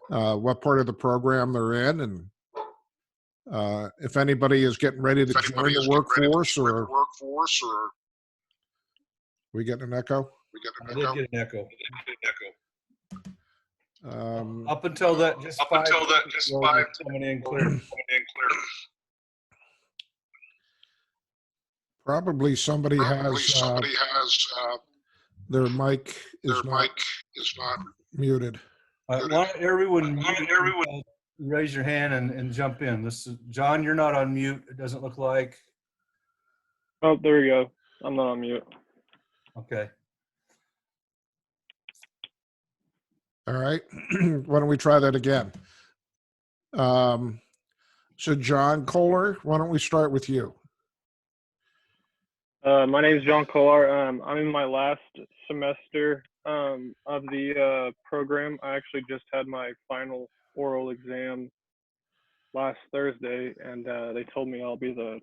what part of the program they're in, and if anybody is getting ready to join the workforce, or we get an echo. I did get an echo. Up until that, just five coming in clear. Probably somebody has their mic is not muted. I want everyone raise your hand and jump in. This is John. You're not on mute. It doesn't look like. Oh, there we go. I'm not on mute. Okay. All right. Why don't we try that again? So John Kohler, why don't we start with you? My name is John Kolar. I'm in my last semester of the program. I actually just had my final oral exam last Thursday, and they told me I'll be the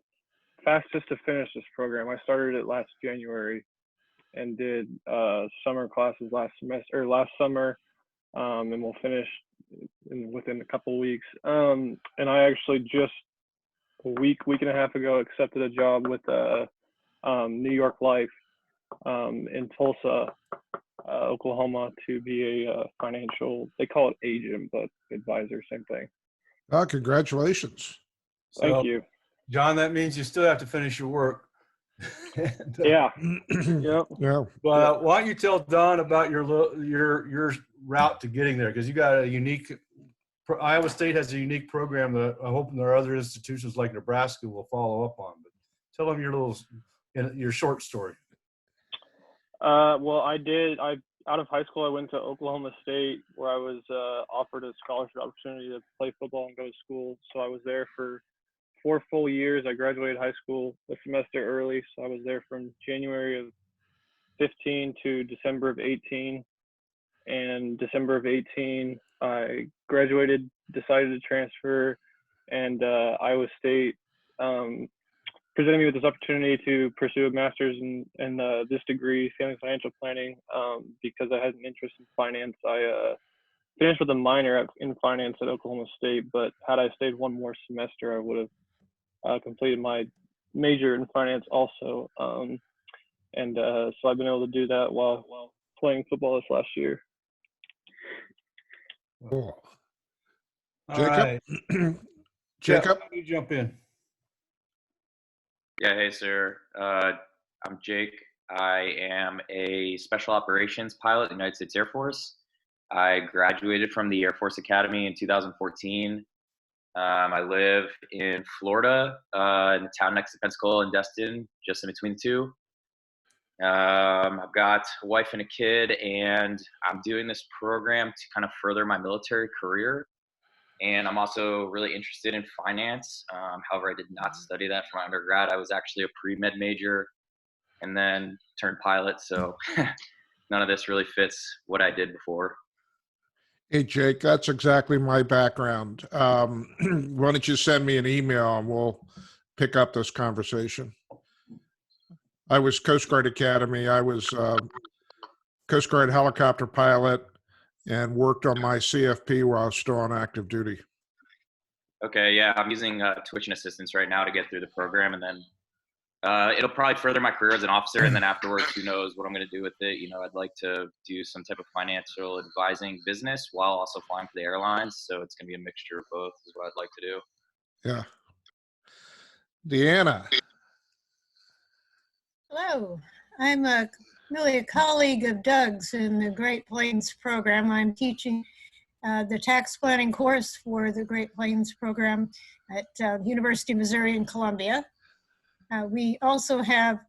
fastest to finish this program. I started it last January and did summer classes last summer, and we'll finish within a couple of weeks. And I actually just a week and a half ago accepted a job with New York Life in Tulsa, Oklahoma, to be a financial, they call it agent, but advisor, same thing. Oh, congratulations. Thank you. John, that means you still have to finish your work. Yeah. Yep. Yeah. Well, why don't you tell Don about your route to getting there? Because you got a unique, Iowa State has a unique program that I hope there are other institutions like Nebraska will follow up on. But tell them your short story. Well, out of high school, I went to Oklahoma State, where I was offered a scholarship opportunity to play football and go to school. So I was there for 4 full years. I graduated high school a semester early, so I was there from January of 15 to December of 18. And December of 18, I graduated, decided to transfer, and Iowa State presented me with this opportunity to pursue a master's in this degree, family financial planning, because I had an interest in finance. I finished with a minor in finance at Oklahoma State, but had I stayed one more semester, I would have completed my major in finance also. So I've been able to do that while playing football this last year. Cool. Jacob? Right. Jacob? Yeah, you jump in. Yeah, hey, sir. I'm Jake. I am a special operations pilot in the United States Air Force. I graduated from the Air Force Academy in 2014. I live in Florida, in the town next to Pensacola and Destin, just in between the two. I've got a wife and a kid, and I'm doing this program to kind of further my military career. And I'm also really interested in finance. However, I did not study that for my undergrad. I was actually a pre-med major and then turned pilot. So none of this really fits what I did before. Hey, Jake, that's exactly my background. Why don't you send me an email and we'll pick up this conversation. I was Coast Guard Academy. I was Coast Guard helicopter pilot and worked on my CFP while I was still on active duty. Okay, yeah, I'm using tuition assistance right now to get through the program, and then it'll probably further my career as an officer, and then afterwards, who knows what I'm going to do with it. You know, I'd like to do some type of financial advising business while also flying for the airlines, so it's going to be a mixture of both is what I'd like to do. Yeah. Deanna. Hello, I'm really a colleague of Doug's in the Great Plains program. I'm teaching the tax planning course for the Great Plains program at University of Missouri in Columbia. We also have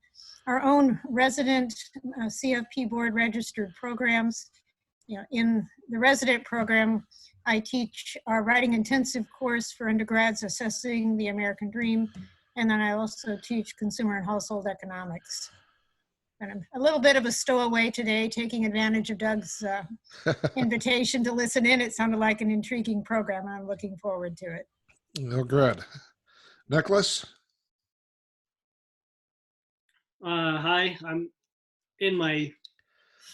our own resident CFP board registered programs. You know, in the resident program, I teach our writing intensive course for undergrads assessing the American dream. And then I also teach consumer and household economics. And I'm a little bit of a stowaway today, taking advantage of Doug's invitation to listen in. It sounded like an intriguing program. I'm looking forward to it. Oh, good. Nicholas? Hi, I'm in my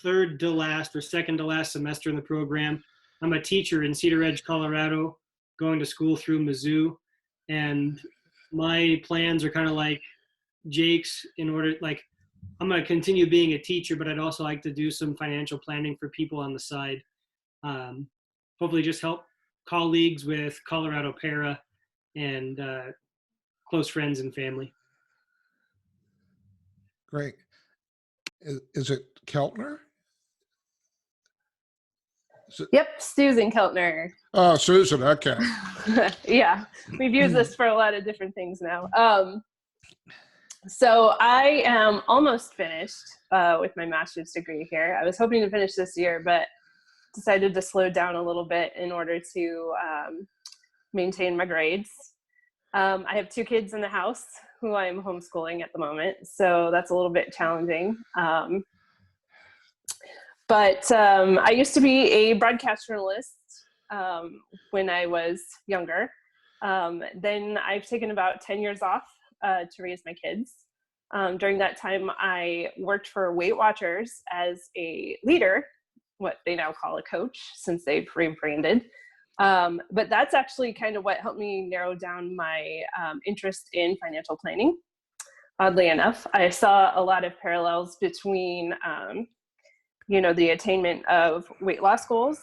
third to last or second to last semester in the program. I'm a teacher in Cedar Ridge, Colorado, going to school through Mizzou, and my plans are kind of like Jake's. In order, like, I'm going to continue being a teacher, but I'd also like to do some financial planning for people on the side. Hopefully, just help colleagues with Colorado Para and close friends and family. Great. Is it Keltner? Yep, Susan Keltner. Oh, Susan. Okay. Yeah, we've used this for a lot of different things now. So I am almost finished with my master's degree here. I was hoping to finish this year, but decided to slow down a little bit in order to maintain my grades. I have 2 kids in the house who I'm homeschooling at the moment, so that's a little bit challenging. But I used to be a broadcast journalist when I was younger. Then I've taken about 10 years off to raise my kids. During that time, I worked for Weight Watchers as a leader, what they now call a coach since they've rebranded. But that's actually kind of what helped me narrow down my interest in financial planning. Oddly enough, I saw a lot of parallels between the attainment of weight loss goals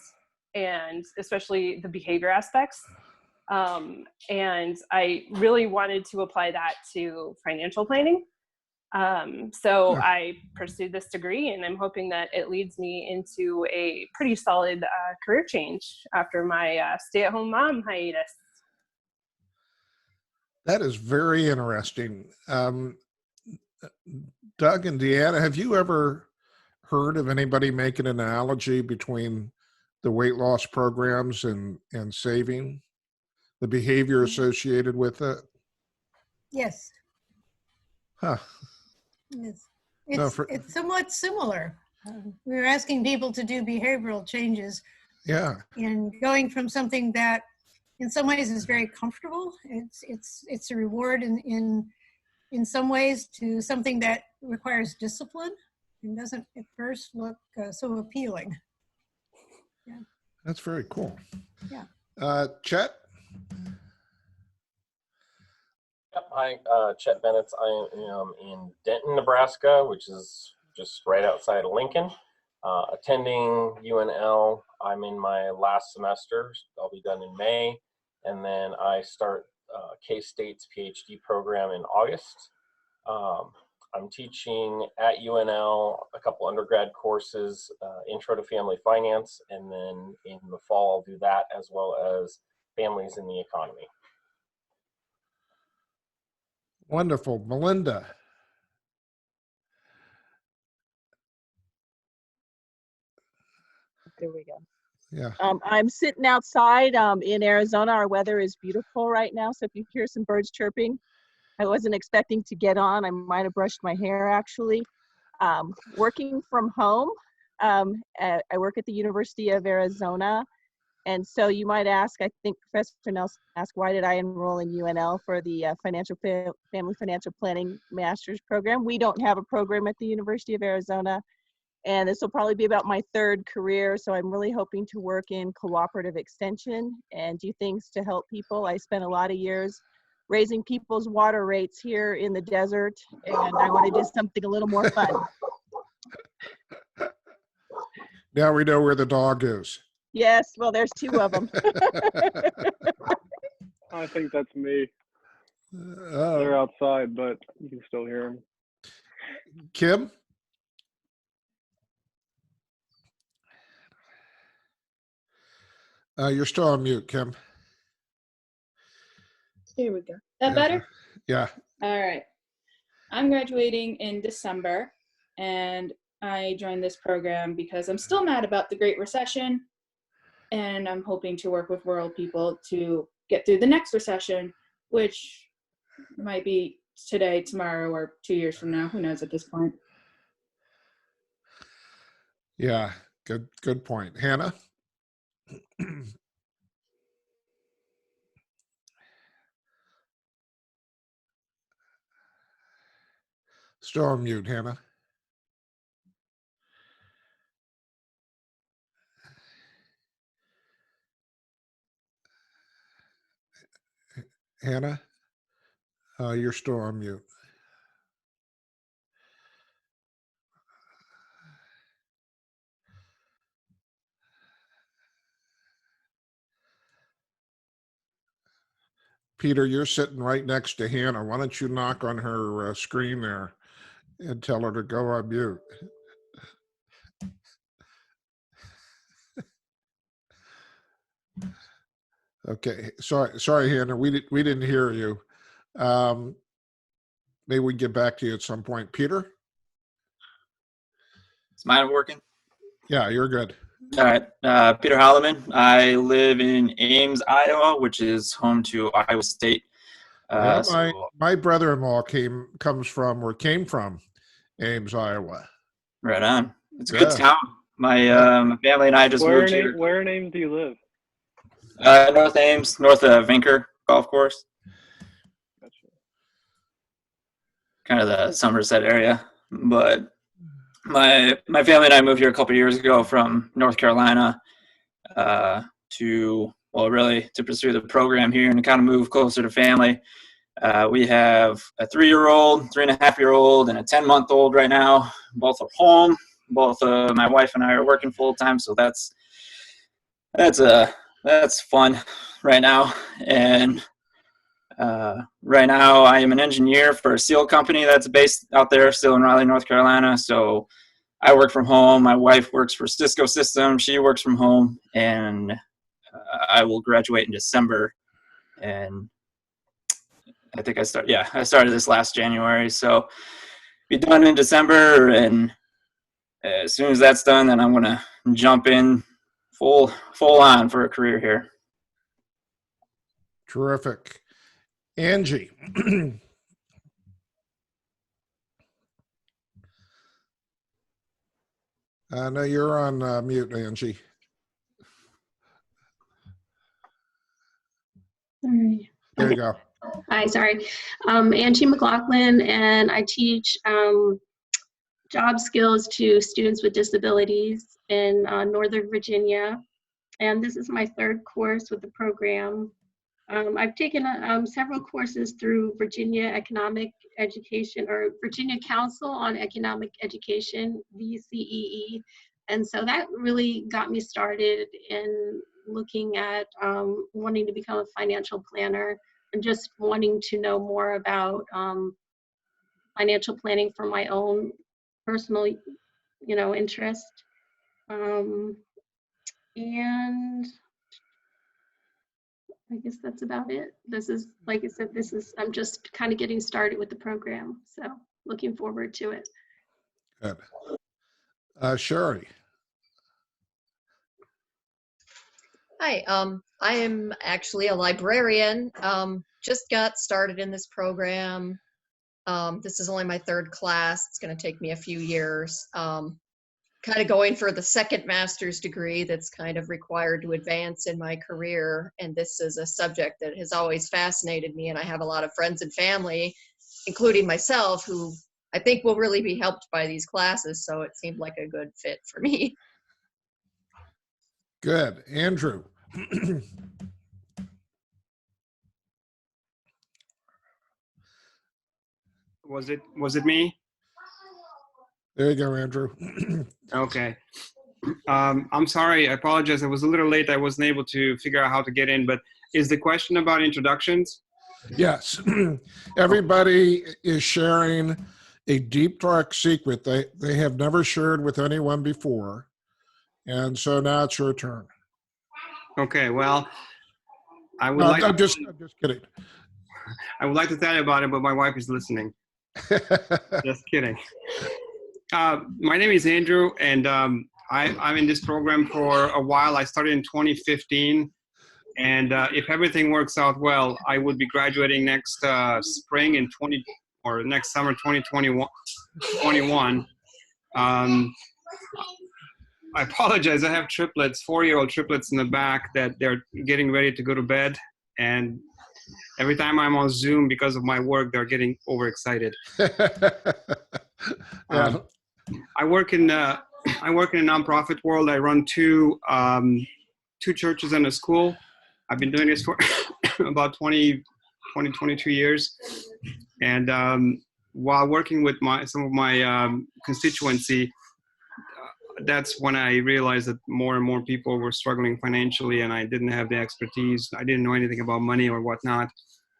and especially the behavior aspects. And I really wanted to apply that to financial planning. So I pursued this degree, and I'm hoping that it leads me into a pretty solid career change after my stay-at-home mom hiatus. That is very interesting. Doug and Deanna, have you ever heard of anybody making an analogy between the weight loss programs and saving, the behavior associated with it? Yes. Huh. Yes. No, It's somewhat similar. We were asking people to do behavioral changes yeah. in going from something that in some ways is very comfortable. It's a reward in some ways to something that requires discipline and doesn't at first look so appealing. Yeah. That's very cool. Yeah. Chet? Yep, hi, Chet Bennett. I am in Denton, Nebraska, which is just right outside of Lincoln. Attending UNL, I'm in my last semester. I'll be done in May. And then I start K-State's PhD program in August. I'm teaching at UNL a couple undergrad courses, Intro to Family Finance, and then in the fall I'll do that as well as Families in the Economy. Wonderful. Melinda? There we go. Yeah. I'm sitting outside in Arizona. Our weather is beautiful right now. So if you hear some birds chirping, I wasn't expecting to get on. I might have brushed my hair actually. Working from home. I work at the University of Arizona. And so you might ask, I think Professor Nelson asked, why did I enroll in UNL for the Family Financial Planning Master's Program? We don't have a program at the University of Arizona. And this will probably be about my 3rd career. So I'm really hoping to work in cooperative extension and do things to help people. I spent a lot of years raising people's water rates here in the desert, and I want to do something a little more fun. Now we know where the dog is. Yes, well, there's 2 of them. I think that's me. They're outside, but you can still hear them. Kim? You're still on mute, Kim. Here we go. That better? Yeah. All right. I'm graduating in December, and I joined this program because I'm still mad about the Great Recession, and I'm hoping to work with world people to get through the next recession, which might be today, tomorrow, or 2 years from now. Who knows at this point? Yeah. Good point. Hannah? Still on mute, Hannah. Hannah, you're still on mute. Peter, you're sitting right next to Hannah. Why don't you knock on her screen there and tell her to go on mute? Okay, sorry, Hannah, we didn't hear you. Maybe we can get back to you at some point. Peter? Is mine working? Yeah, you're good. All right. Peter Holloman. I live in Ames, Iowa, which is home to Iowa State. Yeah, So, my brother-in-law came from Ames, Iowa. right on. It's a Yeah. good town. My my family and I just moved here. Where in Ames do you live? North Ames, north of Vinker Golf Course. Gotcha. Kind of the Somerset area. But my family and I moved here a couple years ago from North Carolina to pursue the program here and to kind of move closer to family. We have a 3-year-old, 3.5-year-old, and a 10-month-old right now. Both are home. Both my wife and I are working full time, so that's fun right now. And right now, I am an engineer for a steel company that's based out there, still in Raleigh, North Carolina. So I work from home. My wife works for Cisco Systems. She works from home, and I will graduate in December. And I think I started this last January. So be done in December, and as soon as that's done, then I'm gonna jump in full on for a career here. Terrific. Angie. No, you're on mute, Angie. Sorry. There Okay. you go. Hi, sorry. Angie McLaughlin, and I teach job skills to students with disabilities in Northern Virginia. And this is my 3rd course with the program. I've taken several courses through Virginia Economic Education, or Virginia Council on Economic Education, VCEE. And so that really got me started in looking at wanting to become a financial planner and just wanting to know more about financial planning for my own personal, interest. And I guess that's about it. This is, like I said, I'm just kind of getting started with the program. So looking forward to it. Good. Sherry. Hi, I am actually a librarian. Just got started in this program. This is only my 3rd class. It's going to take me a few years. Kind of going for the 2nd master's degree that's kind of required to advance in my career. And this is a subject that has always fascinated me. And I have a lot of friends and family, including myself, who I think will really be helped by these classes. So it seemed like a good fit for me. Good. Andrew. Was it me? There you go, Andrew. Okay. I'm sorry. I apologize. I was a little late. I wasn't able to figure out how to get in. But is the question about introductions? Yes. Everybody is sharing a deep, dark secret they have never shared with anyone before. And so now it's your turn. Okay. Well, I'm just kidding. I would like to tell you about it, but my wife is listening. Just kidding. My name is Andrew, and I'm in this program for a while. I started in 2015, and if everything works out well, I would be graduating next spring next summer 2021. I apologize. I have triplets, 4-year-old triplets in the back that they're getting ready to go to bed, and every time I'm on Zoom because of my work, they're getting overexcited. I work in a nonprofit world. I run 2 churches and a school. I've been doing this for about 20 22 years. And while working with some of my constituency, that's when I realized that more and more people were struggling financially, and I didn't have the expertise. I didn't know anything about money or whatnot,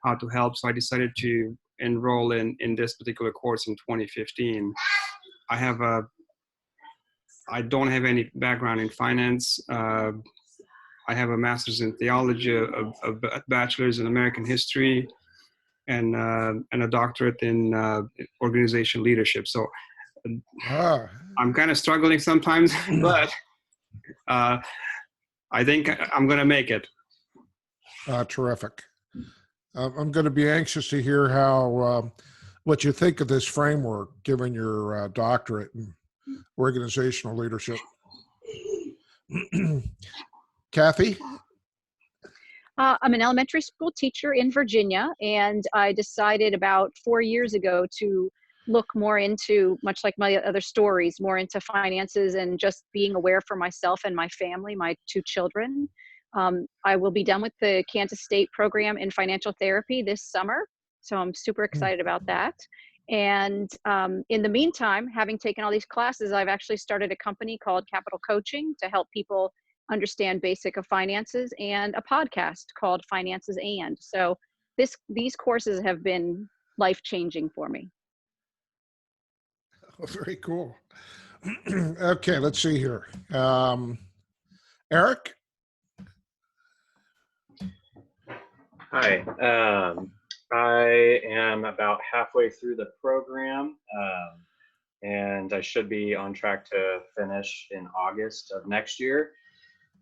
how to help. So I decided to enroll in this particular course in 2015. I don't have any background in finance. I have a master's in theology, a bachelor's in American history, and a doctorate in organization leadership. So I'm kind of struggling sometimes, but I think I'm going to make it. Terrific. I'm going to be anxious to hear how what you think of this framework, given your doctorate in organizational leadership. Kathy? I'm an elementary school teacher in Virginia, and I decided about 4 years ago to look more into, much like my other stories, more into finances and just being aware for myself and my family, my 2 children. I will be done with the Kansas State program in financial therapy this summer, so I'm super excited about that. And in the meantime, having taken all these classes, I've actually started a company called Capital Coaching to help people understand basic of finances, and a podcast called Finances And. So these courses have been life-changing for me. Oh, very cool. Okay, let's see here. Eric? Hi. I am about halfway through the program, and I should be on track to finish in August of next year.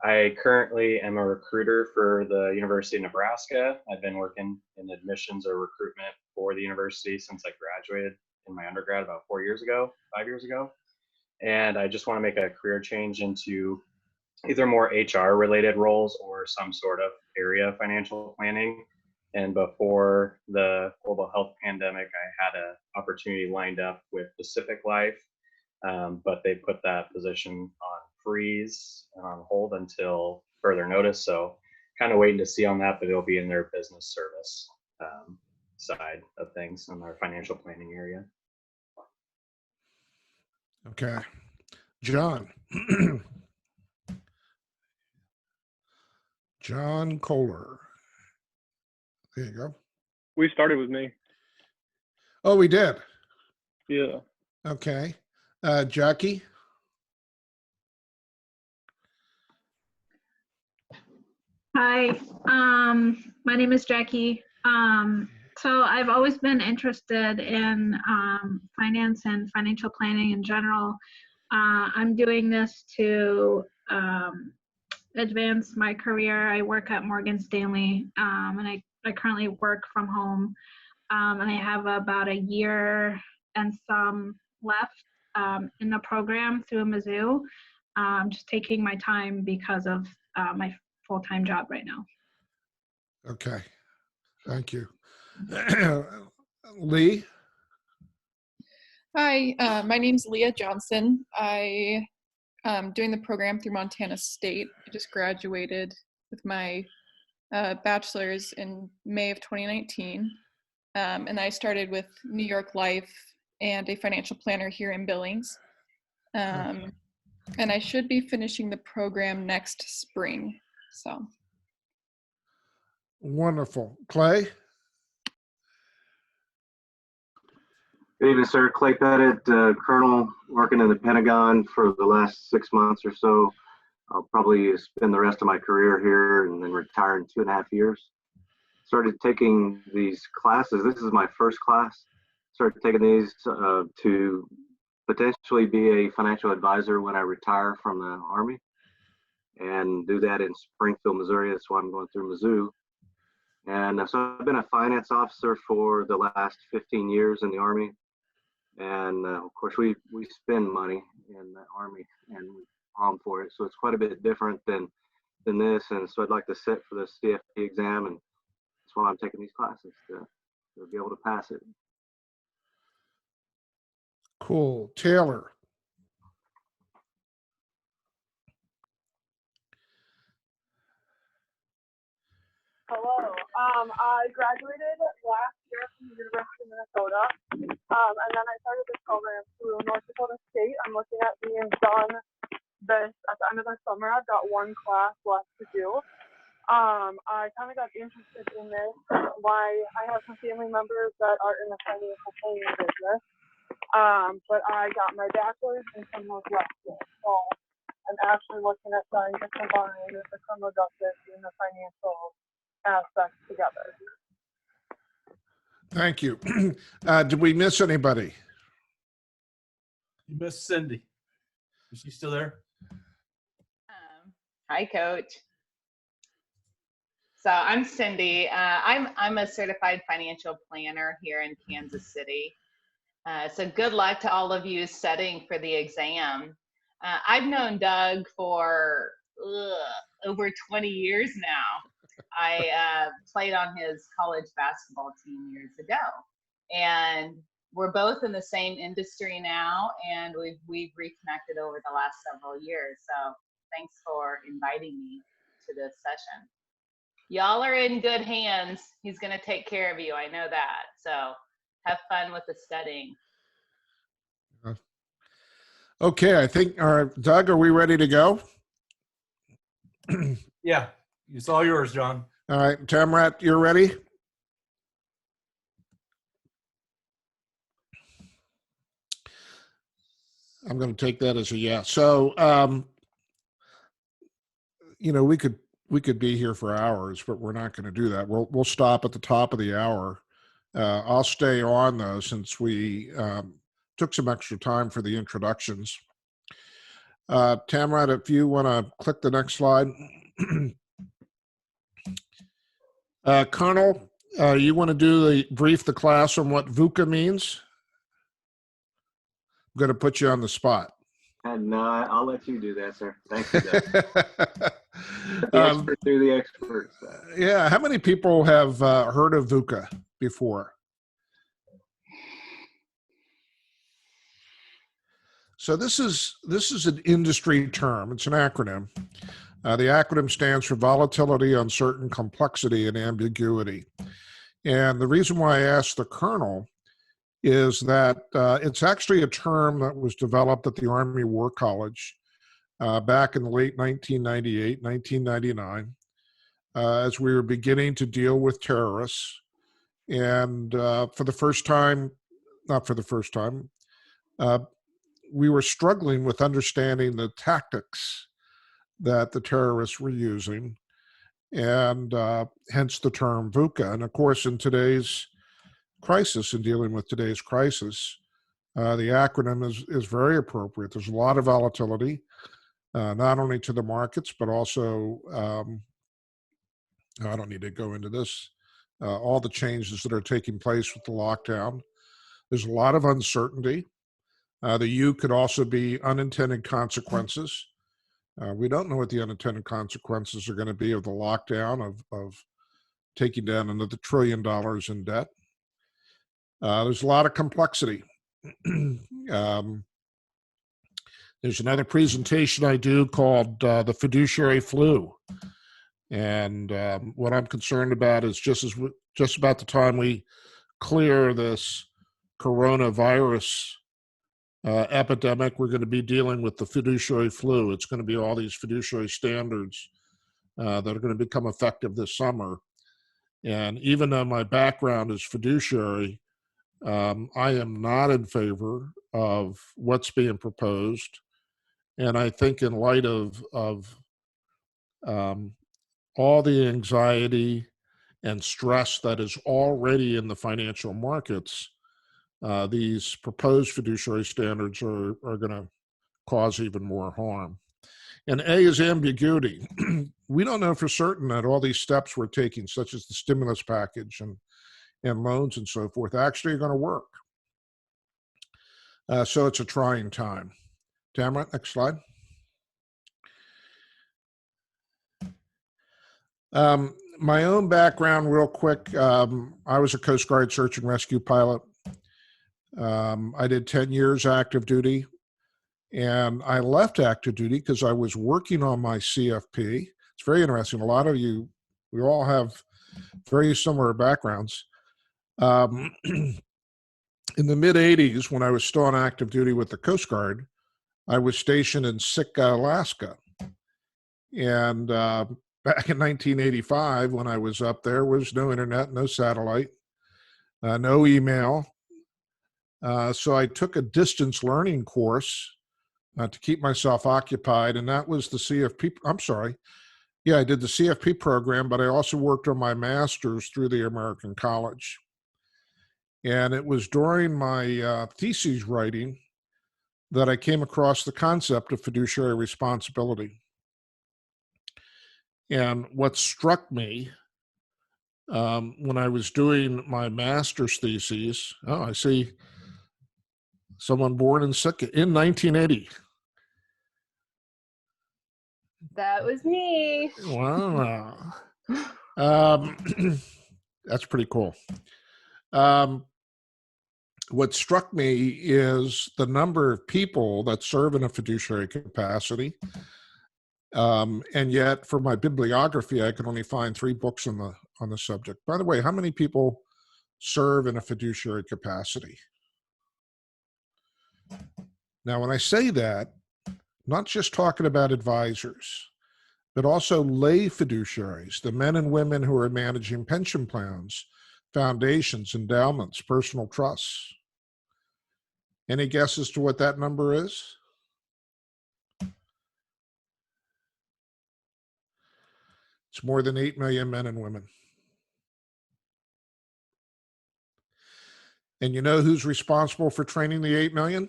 I currently am a recruiter for the University of Nebraska. I've been working in admissions or recruitment for the university since I graduated in my undergrad about 5 years ago. And I just want to make a career change into either more HR related roles or some sort of area of financial planning. And before the global health pandemic, I had an opportunity lined up with Pacific Life, but they put that position on freeze and on hold until further notice. So kind of waiting to see on that, but it'll be in their business service side of things in our financial planning area. Okay. John. John Kohler. There you go. We started with me. Oh, we did? Yeah. Okay. Jackie? Hi, my name is Jackie. So I've always been interested in finance and financial planning in general. I'm doing this to advance my career. I work at Morgan Stanley, and I currently work from home. And I have about a year and some left in the program through Mizzou. Just taking my time because of my full-time job right now. Okay. Thank you. Lee? Hi, my name's Leah Johnson. I am doing the program through Montana State. I just graduated with my bachelor's in May of 2019. And I started with New York Life and a financial planner here in Billings. And I should be finishing the program next spring. So. Wonderful. Clay? Good evening, sir. Clay Pettit, Colonel, working in the Pentagon for the last 6 months or so. I'll probably spend the rest of my career here and then retire in 2.5 years. Started taking these classes. This is my first class. Started taking these to potentially be a financial advisor when I retire from the Army, and do that in Springfield, Missouri. That's why I'm going through Mizzou. And so I've been a finance officer for the last 15 years in the Army. And of course, we spend money in the Army and we palm for it. So it's quite a bit different than this. And so I'd like to sit for the CFP exam, and that's why I'm taking these classes to be able to pass it. Cool. Taylor? Hello. I graduated last year from the University of Minnesota, and then I started this program through North Dakota State. I'm looking at being done this at the end of the summer. I've got one class left to do. I kind of got interested in this. I have some family members that are in the financial planning business, but I got my bachelor's in criminal justice. So I'm actually looking at trying to combine the criminal justice and the financial aspects together. Thank you. Did we miss anybody? You missed Cindy. Is she still there? Hi, Coach. So I'm Cindy. I'm a certified financial planner here in Kansas City. So good luck to all of you studying for the exam. I've known Doug for over 20 years now. I played on his college basketball team years ago, and we're both in the same industry now, and we've reconnected over the last several years. So thanks for inviting me to this session. Y'all are in good hands. He's going to take care of you. I know that. So have fun with the studying. Okay, I think, Doug, are we ready to go? Yeah, it's all yours, John. All right, Tamrat, you're ready? I'm going to take that as a yes. So, we could be here for hours, but we're not going to do that. We'll stop at the top of the hour. I'll stay on though, since we took some extra time for the introductions. Tamrat, if you want to click the next slide. Colonel, you want to brief the class on what VUCA means? I'm going to put you on the spot. No, I'll let you do that, sir. Thank you, Doug. The experts do the experts. Yeah, how many people have heard of VUCA before? So this is an industry term. It's an acronym. The acronym stands for volatility, uncertain, complexity, and ambiguity. And the reason why I asked the Colonel is that it's actually a term that was developed at the Army War College back in the late 1998, 1999, as we were beginning to deal with terrorists. And for the first time, not for the first time, we were struggling with understanding the tactics that the terrorists were using, and hence the term VUCA. And of course, in today's crisis, in dealing with today's crisis, the acronym is very appropriate. There's a lot of volatility, not only to the markets, but also, I don't need to go into this, all the changes that are taking place with the lockdown. There's a lot of uncertainty. The U could also be unintended consequences. We don't know what the unintended consequences are going to be of the lockdown, of taking down another $1 trillion in debt. There's a lot of complexity. There's another presentation I do called the fiduciary flu. And what I'm concerned about is just about the time we clear this coronavirus epidemic, we're going to be dealing with the fiduciary flu. It's going to be all these fiduciary standards that are going to become effective this summer. And even though my background is fiduciary, I am not in favor of what's being proposed. And I think in light of all the anxiety and stress that is already in the financial markets, these proposed fiduciary standards are going to cause even more harm. And A is ambiguity. We don't know for certain that all these steps we're taking, such as the stimulus package and loans and so forth, actually are going to work. So it's a trying time. Tamara, next slide. My own background, real quick. I was a Coast Guard search and rescue pilot. I did 10 years active duty, and I left active duty because I was working on my CFP. It's very interesting. A lot of you, we all have very similar backgrounds. In the mid 80s, when I was still on active duty with the Coast Guard, I was stationed in Sitka, Alaska. And back in 1985, when I was up there, was no internet, no satellite, no email. So I took a distance learning course to keep myself occupied, and that was the CFP. I'm sorry. Yeah, I did the CFP program, but I also worked on my master's through the American College. And it was during my thesis writing that I came across the concept of fiduciary responsibility. And what struck me when I was doing my master's thesis, oh, I see someone born in Sitka in 1980. That was me. Wow. That's pretty cool. What struck me is the number of people that serve in a fiduciary capacity. And yet for my bibliography, I could only find 3 books on the subject. By the way, how many people serve in a fiduciary capacity? Now, when I say that, I'm not just talking about advisors, but also lay fiduciaries, the men and women who are managing pension plans, foundations, endowments, personal trusts. Any guess as to what that number is? It's more than 8 million men and women. And you know who's responsible for training the 8 million?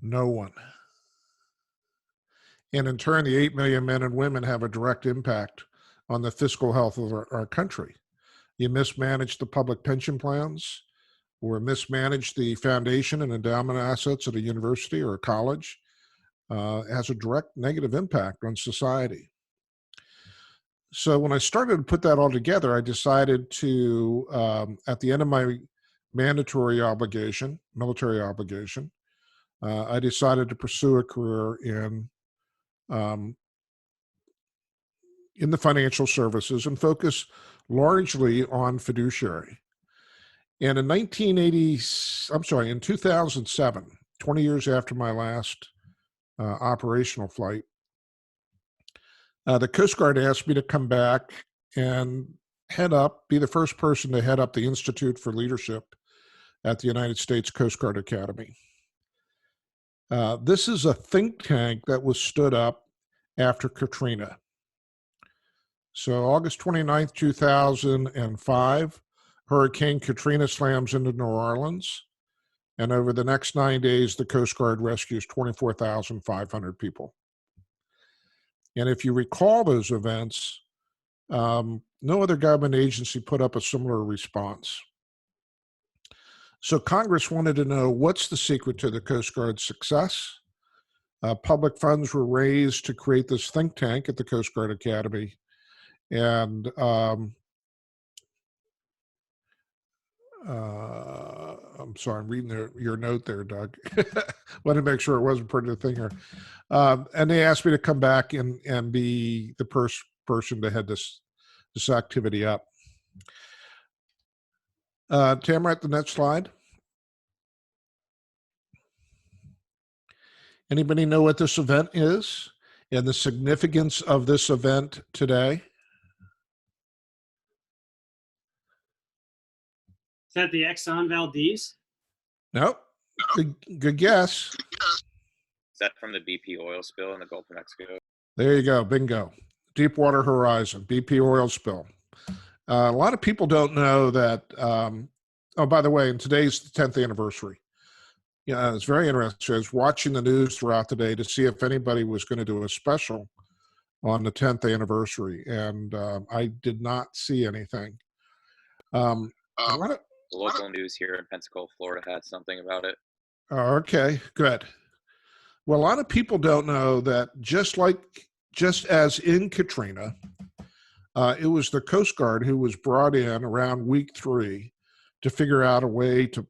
No one. And in turn, the 8 million men and women have a direct impact on the fiscal health of our country. You mismanage the public pension plans or mismanage the foundation and endowment assets at a university or a college, has a direct negative impact on society. So when I started to put that all together, I decided to, at the end of my mandatory obligation, military obligation, I decided to pursue a career in the financial services and focus largely on fiduciary. And in 2007, 20 years after my last operational flight, the Coast Guard asked me to come back and be the first person to head up the Institute for Leadership at the United States Coast Guard Academy. This is a think tank that was stood up after Katrina. So August 29th, 2005, Hurricane Katrina slams into New Orleans. And over the next 9 days, the Coast Guard rescues 24,500 people. And if you recall those events, no other government agency put up a similar response. So Congress wanted to know, what's the secret to the Coast Guard's success? Public funds were raised to create this think tank at the Coast Guard Academy. And I'm sorry, I'm reading your note there, Doug. Want to make sure it wasn't part of the thing here. And they asked me to come back and be the person to head this activity up. Tamara, at the next slide. Anybody know what this event is and the significance of this event today? Is that the Exxon Valdez? Nope. Good guess. Is that from the BP oil spill in the Gulf of Mexico? There you go. Bingo. Deepwater Horizon, BP oil spill. A lot of people don't know that. Oh, by the way, and today's the 10th anniversary. Yeah, it's very interesting. I was watching the news throughout the day to see if anybody was going to do a special on the 10th anniversary, and I did not see anything. The local news here in Pensacola, Florida had something about it. Okay, good. Well, a lot of people don't know that just as in Katrina, it was the Coast Guard who was brought in around week 3 to figure out a way to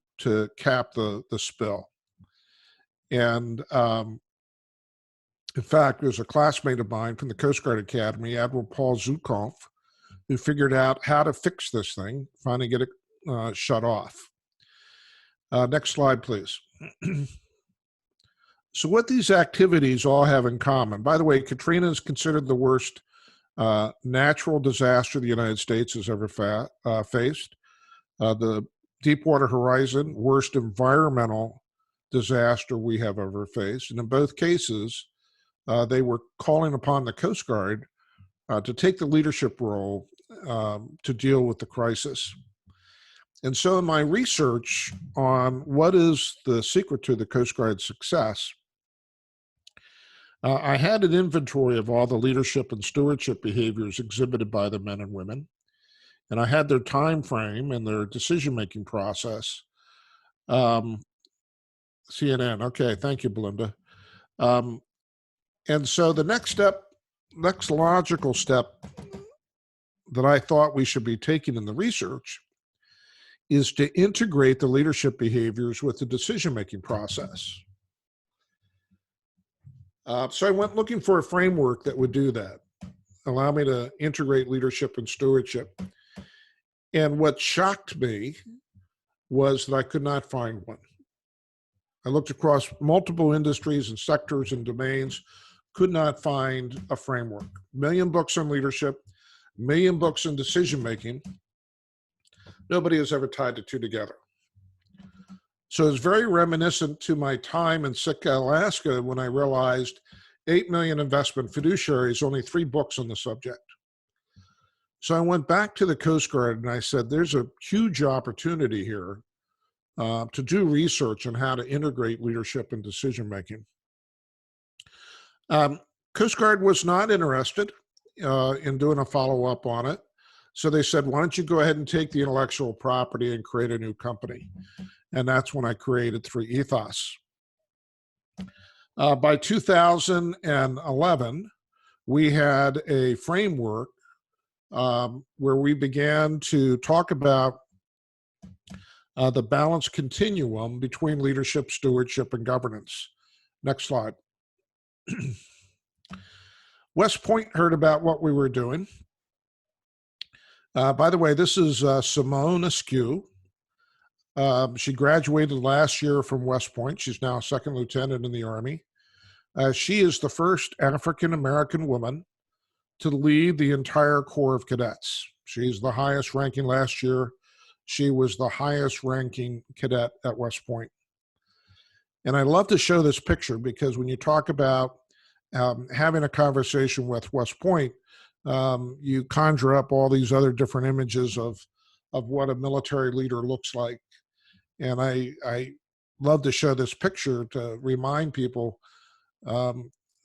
cap the spill. And In fact, there's a classmate of mine from the Coast Guard Academy, Admiral Paul Zukov, who figured out how to fix this thing, finally get it shut off. Next slide, please. So what these activities all have in common, by the way, Katrina is considered the worst natural disaster the United States has ever faced. The Deepwater Horizon, worst environmental disaster we have ever faced. And in both cases, they were calling upon the Coast Guard to take the leadership role to deal with the crisis. And so in my research on what is the secret to the Coast Guard's success, I had an inventory of all the leadership and stewardship behaviors exhibited by the men and women, and I had their time frame and their decision-making process. CNN, okay, thank you, Belinda. And so the next logical step that I thought we should be taking in the research is to integrate the leadership behaviors with the decision-making process. So I went looking for a framework that would do that, allow me to integrate leadership and stewardship. And what shocked me was that I could not find one. I looked across multiple industries and sectors and domains, could not find a framework. A million books on leadership, a million books on decision-making. Nobody has ever tied the two together. So it's very reminiscent to my time in Sitka, Alaska, when I realized 8 million investment fiduciaries, only 3 books on the subject. So I went back to the Coast Guard and I said, there's a huge opportunity here to do research on how to integrate leadership and decision-making. Coast Guard was not interested in doing a follow-up on it. So they said, why don't you go ahead and take the intellectual property and create a new company? And that's when I created 3 Ethos. By 2011, we had a framework where we began to talk about the balance continuum between leadership, stewardship, and governance. Next slide. West Point heard about what we were doing. By the way, this is Simone Askew. She graduated last year from West Point. She's now a 2nd lieutenant in the Army. She is the first African-American woman to lead the entire Corps of Cadets. She's the highest ranking last year. She was the highest ranking cadet at West Point. And I love to show this picture because when you talk about having a conversation with West Point, you conjure up all these other different images of what a military leader looks like. And I love to show this picture to remind people,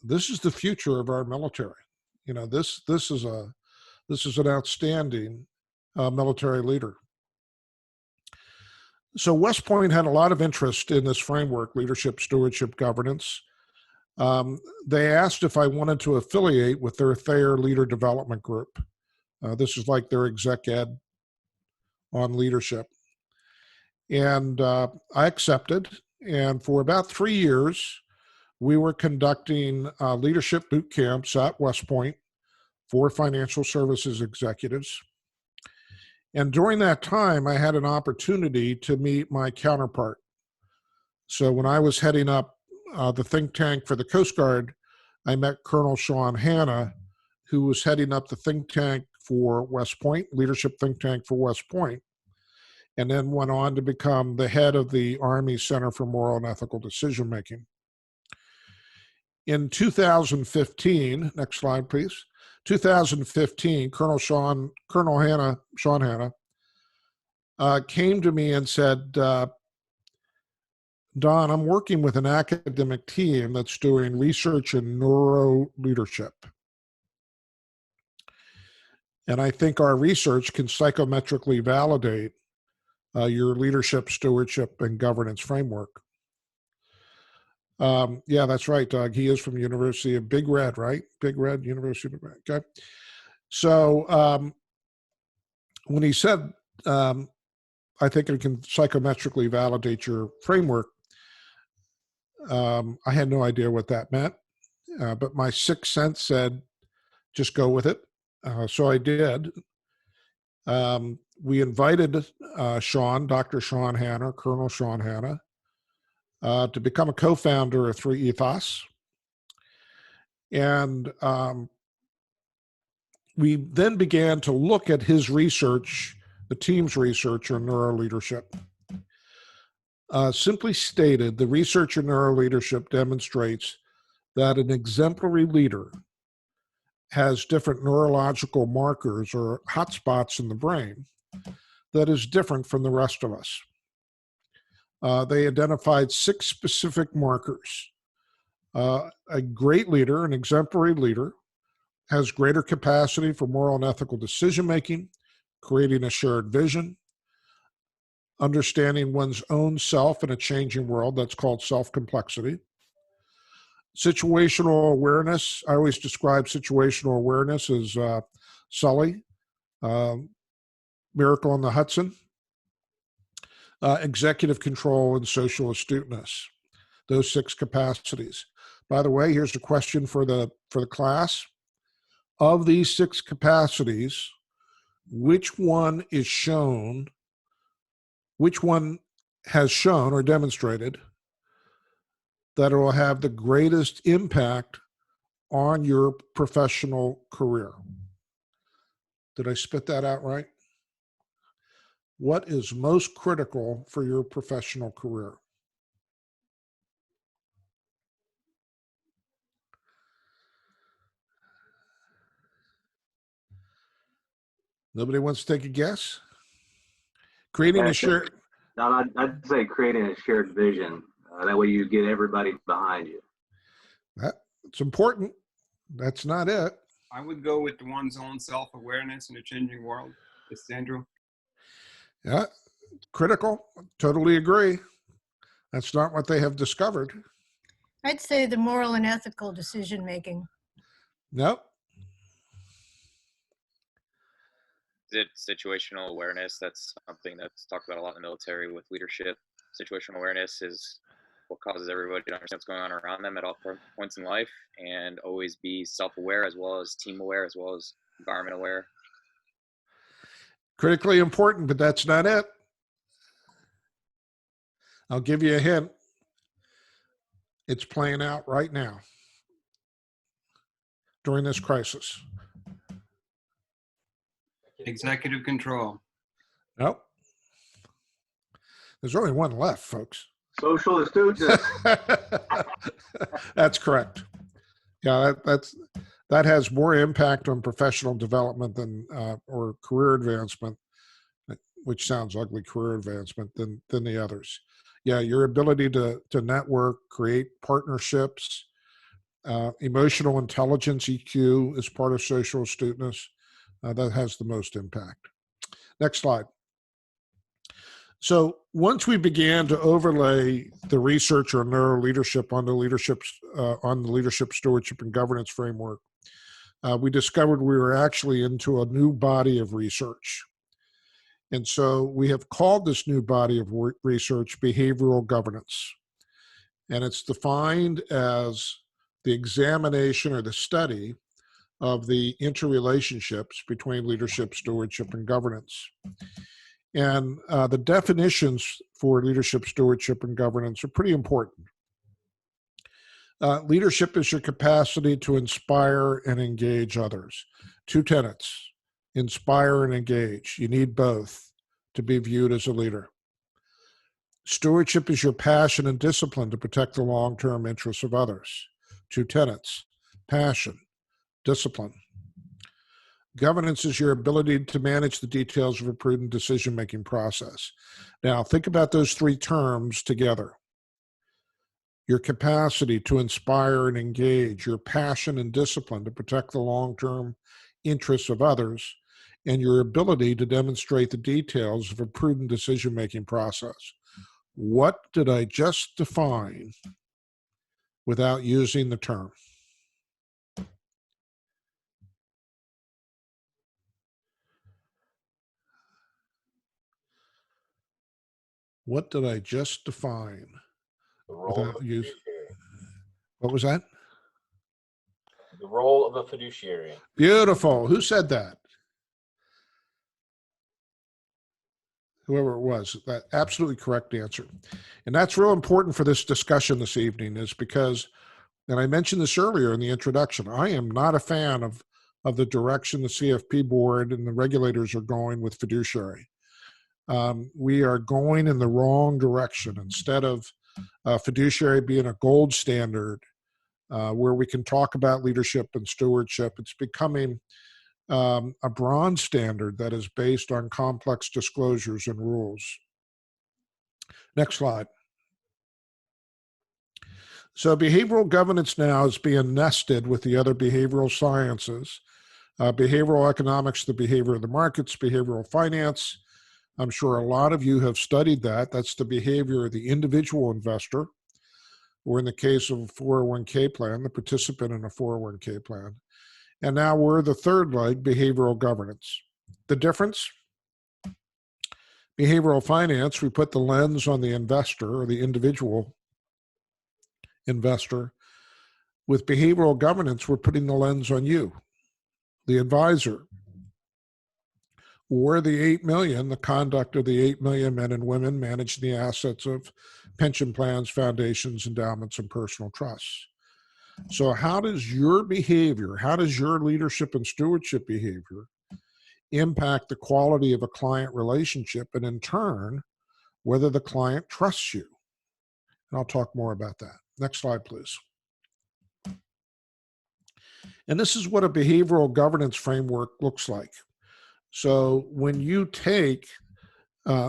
this is the future of our military. You know, this is an outstanding military leader. So West Point had a lot of interest in this framework, leadership, stewardship, governance. They asked if I wanted to affiliate with their Thayer Leader Development Group. This is like their exec ed on leadership. And I accepted. And for about 3 years, we were conducting leadership boot camps at West Point for financial services executives. And during that time, I had an opportunity to meet my counterpart. So when I was heading up the think tank for the Coast Guard, I met Colonel Sean Hanna, who was heading up the think tank for West Point, leadership think tank for West Point, and then went on to become the head of the Army Center for Moral and Ethical Decision Making. In 2015, next slide, please. 2015, Sean Hanna came to me and said, Don, I'm working with an academic team that's doing research in neuro leadership. And I think our research can psychometrically validate your leadership, stewardship, and governance framework. Yeah, that's right, Doug. He is from the University of Big Red, right? Big Red, University of Big Red. Okay. So when he said, I think it can psychometrically validate your framework, I had no idea what that meant. but my sixth sense said, just go with it. So I did. We invited Sean, Dr. Sean Hanna, Colonel Sean Hanna, to become a co-founder of 3 Ethos. And we then began to look at his research, the team's research on neuroleadership. Simply stated, the research in neuroleadership demonstrates that an exemplary leader has different neurological markers or hotspots in the brain that is different from the rest of us. They identified 6 specific markers. A great leader, an exemplary leader, has greater capacity for moral and ethical decision-making, creating a shared vision, understanding one's own self in a changing world, that's called self-complexity. Situational awareness, I always describe situational awareness as Sully, Miracle on the Hudson. Executive control and social astuteness, those 6 capacities. By the way, here's a question for the class. Of these 6 capacities, which one has shown or demonstrated that it will have the greatest impact on your professional career? Did I spit that out right? What is most critical for your professional career? Nobody wants to take a guess? Creating a shared... No, I'd say creating a shared vision. That way you get everybody behind you. It's important. That's not it. I would go with one's own self-awareness in a changing world. It's Andrew. Yeah, critical. Totally agree. That's not what they have discovered. I'd say the moral and ethical decision making. Nope. Is it situational awareness? That's something that's talked about a lot in the military with leadership. Situational awareness is what causes everybody to understand what's going on around them at all points in life, and always be self-aware as well as team aware as well as environment aware. Critically important, but that's not it. I'll give you a hint. It's playing out right now during this crisis. Executive control. Nope. There's only one left, folks. Social astuteness. That's correct. Yeah, that has more impact on professional development than or career advancement, which sounds ugly, career advancement, than the others. Yeah, your ability to network, create partnerships, emotional intelligence, EQ, is part of social astuteness. That has the most impact. Next slide. So once we began to overlay the research on neuroleadership on the leadership stewardship and governance framework, we discovered we were actually into a new body of research. And so we have called this new body of research behavioral governance. And it's defined as the examination or the study of the interrelationships between leadership, stewardship, and governance. And the definitions for leadership, stewardship, and governance are pretty important. Leadership is your capacity to inspire and engage others. 2 tenets: inspire and engage. You need both to be viewed as a leader. Stewardship is your passion and discipline to protect the long-term interests of others. 2 tenets: passion, discipline. Governance is your ability to manage the details of a prudent decision-making process. Now, think about those 3 terms together. Your capacity to inspire and engage, your passion and discipline to protect the long-term interests of others, and your ability to demonstrate the details of a prudent decision-making process. What did I just define without using the term? What did I just define without using? What was that? the role of a fiduciary. Beautiful. Who said that? Whoever it was, that absolutely correct answer. And that's real important for this discussion this evening, is because, and I mentioned this earlier in the introduction, I am not a fan of the direction the CFP board and the regulators are going with fiduciary. We are going in the wrong direction. Instead of fiduciary being a gold standard where we can talk about leadership and stewardship, it's becoming a bronze standard that is based on complex disclosures and rules. Next slide. So behavioral governance now is being nested with the other behavioral sciences. Behavioral economics, the behavior of the markets, behavioral finance. I'm sure a lot of you have studied that. That's the behavior of the individual investor, or in the case of a 401k plan, the participant in a 401k plan. And now we're the third leg, behavioral governance. The difference? Behavioral finance, we put the lens on the investor or the individual investor. With behavioral governance, we're putting the lens on you, the advisor, or the 8 million, the conduct of the 8 million men and women managing the assets of pension plans, foundations, endowments, and personal trusts. So how does your behavior, how does your leadership and stewardship behavior impact the quality of a client relationship, and in turn, whether the client trusts you? And I'll talk more about that. Next slide, please. And this is what a behavioral governance framework looks like. So when you take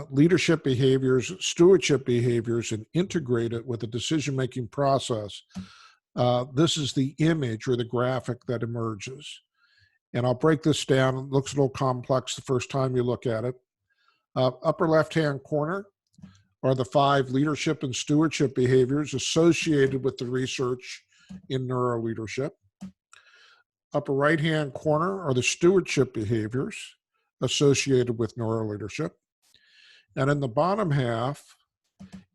leadership behaviors, stewardship behaviors, and integrate it with a decision-making process, this is the image or the graphic that emerges. And I'll break this down. It looks a little complex the first time you look at it. Upper left-hand corner are the 5 leadership and stewardship behaviors associated with the research in neuroleadership. Upper right-hand corner are the stewardship behaviors associated with neuroleadership. And in the bottom half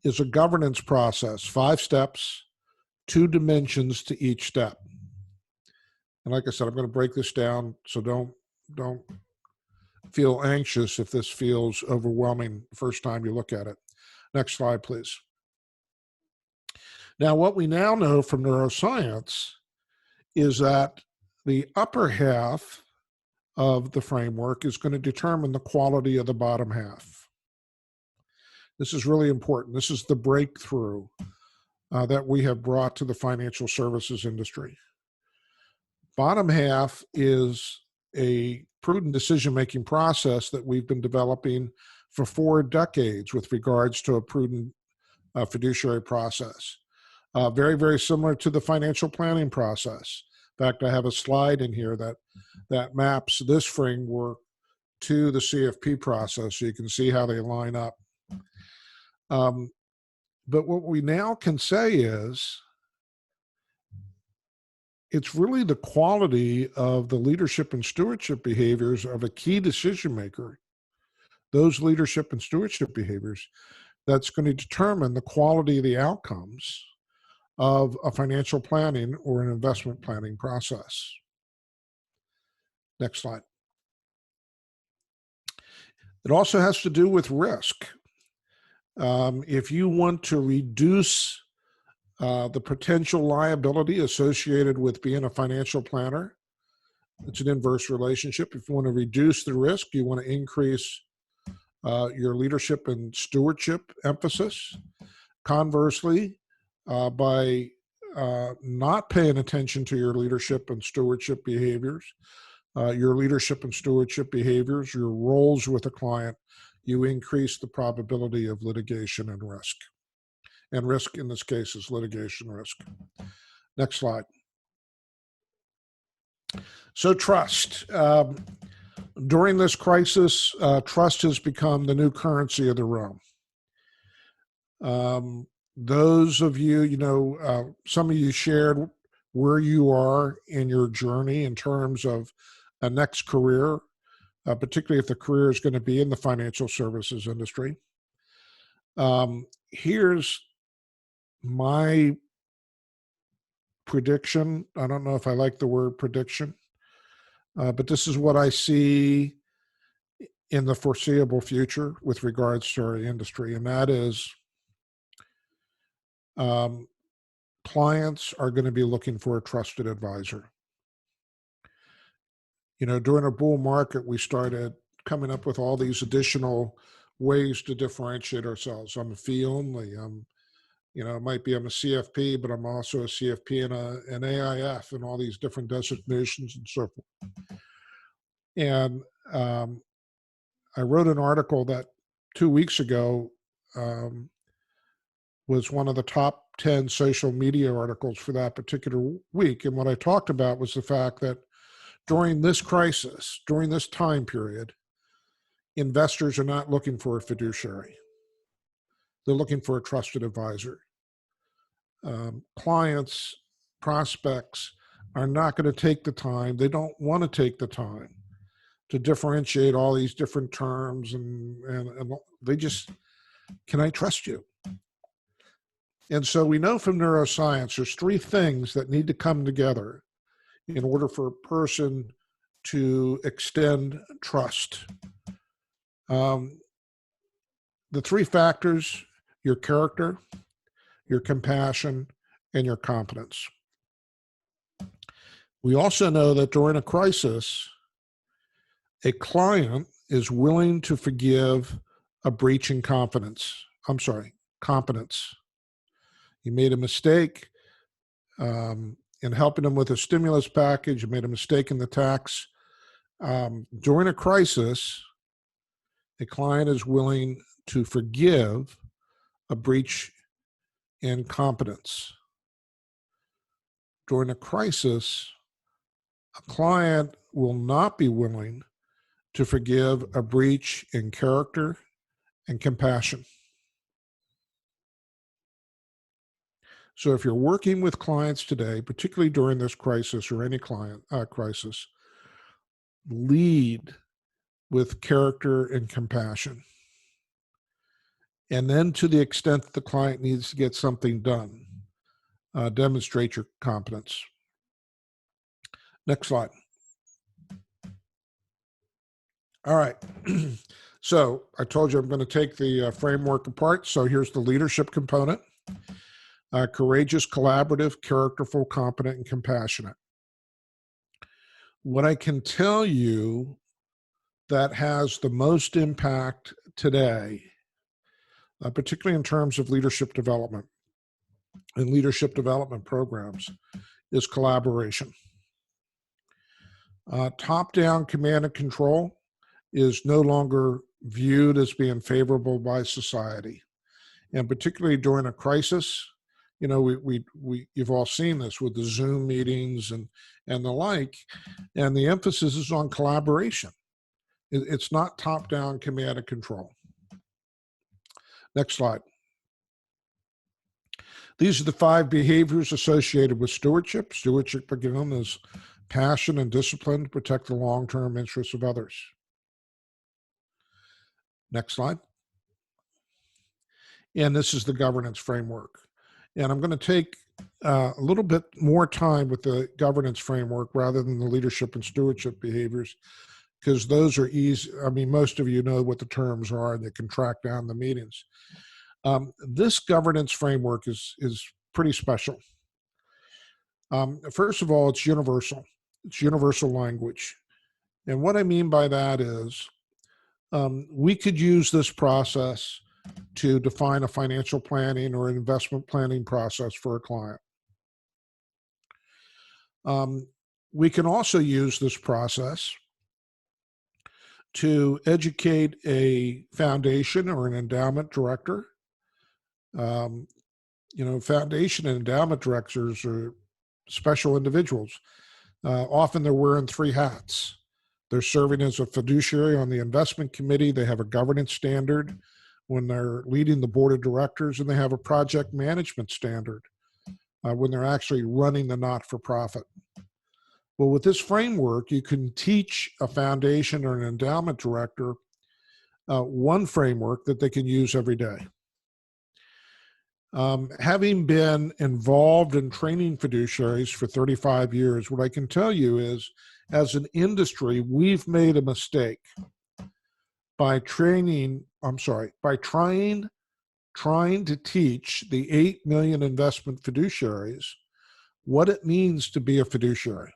is a governance process, 5 steps, 2 dimensions to each step. And like I said, I'm going to break this down, so don't feel anxious if this feels overwhelming the first time you look at it. Next slide, please. Now, what we now know from neuroscience is that the upper half of the framework is going to determine the quality of the bottom half. This is really important. This is the breakthrough that we have brought to the financial services industry. Bottom half is a prudent decision-making process that we've been developing for 4 decades with regards to a prudent fiduciary process. Very, very similar to the financial planning process. In fact, I have a slide in here that maps this framework to the CFP process, so you can see how they line up. But what we now can say is it's really the quality of the leadership and stewardship behaviors of a key decision maker, those leadership and stewardship behaviors, that's going to determine the quality of the outcomes of a financial planning or an investment planning process. Next slide. It also has to do with risk. If you want to reduce the potential liability associated with being a financial planner, it's an inverse relationship. If you want to reduce the risk, you want to increase your leadership and stewardship emphasis. Conversely, by not paying attention to your leadership and stewardship behaviors, your roles with a client, you increase the probability of litigation and risk. And risk in this case is litigation risk. Next slide. So trust. During this crisis, trust has become the new currency of the realm. Those of you, some of you shared where you are in your journey in terms of a next career, particularly if the career is going to be in the financial services industry. Here's my prediction. I don't know if I like the word prediction, but this is what I see in the foreseeable future with regards to our industry, and that is clients are going to be looking for a trusted advisor. During a bull market, we started coming up with all these additional ways to differentiate ourselves. I'm a fee only. It might be I'm a CFP, but I'm also a CFP and an AIF and all these different designations and so forth. And I wrote an article that 2 weeks ago was one of the top 10 social media articles for that particular week. And what I talked about was the fact that during this crisis, during this time period, investors are not looking for a fiduciary. They're looking for a trusted advisor. Clients, prospects are not going to take the time. They don't want to take the time to differentiate all these different terms and they just, can I trust you? And so we know from neuroscience, there's 3 things that need to come together in order for a person to extend trust. The 3 factors: your character, your compassion, and your competence. We also know that during a crisis, a client is willing to forgive a breach in competence. You made a mistake in helping them with a stimulus package. You made a mistake in the tax. During a crisis, a client is willing to forgive a breach in competence. During a crisis, a client will not be willing to forgive a breach in character and compassion. So if you're working with clients today, particularly during this crisis or any client crisis, lead with character and compassion. And then to the extent that the client needs to get something done, demonstrate your competence. Next slide. All right. So I told you I'm going to take the framework apart. So here's the leadership component. Courageous, collaborative, characterful, competent, and compassionate. What I can tell you that has the most impact today, particularly in terms of leadership development and leadership development programs, is collaboration. Top-down command and control is no longer viewed as being favorable by society. And particularly during a crisis, you've all seen this with the Zoom meetings and the like, and the emphasis is on collaboration. It's not top-down command and control. Next slide. These are the 5 behaviors associated with stewardship. Stewardship, again, is passion and discipline to protect the long-term interests of others. Next slide. And this is the governance framework. And I'm going to take a little bit more time with the governance framework rather than the leadership and stewardship behaviors, because those are easy. I mean, most of you know what the terms are and they can track down the meetings. This governance framework is pretty special. First of all, it's universal. It's universal language. And what I mean by that is we could use this process to define a financial planning or investment planning process for a client. We can also use this process to educate a foundation or an endowment director. Foundation and endowment directors are special individuals. Often they're wearing 3 hats. They're serving as a fiduciary on the investment committee. They have a governance standard when they're leading the board of directors, and they have a project management standard when they're actually running the not-for-profit. Well, with this framework, you can teach a foundation or an endowment director one framework that they can use every day. Having been involved in training fiduciaries for 35 years, what I can tell you is, as an industry, we've made a mistake by trying to teach the 8 million investment fiduciaries what it means to be a fiduciary.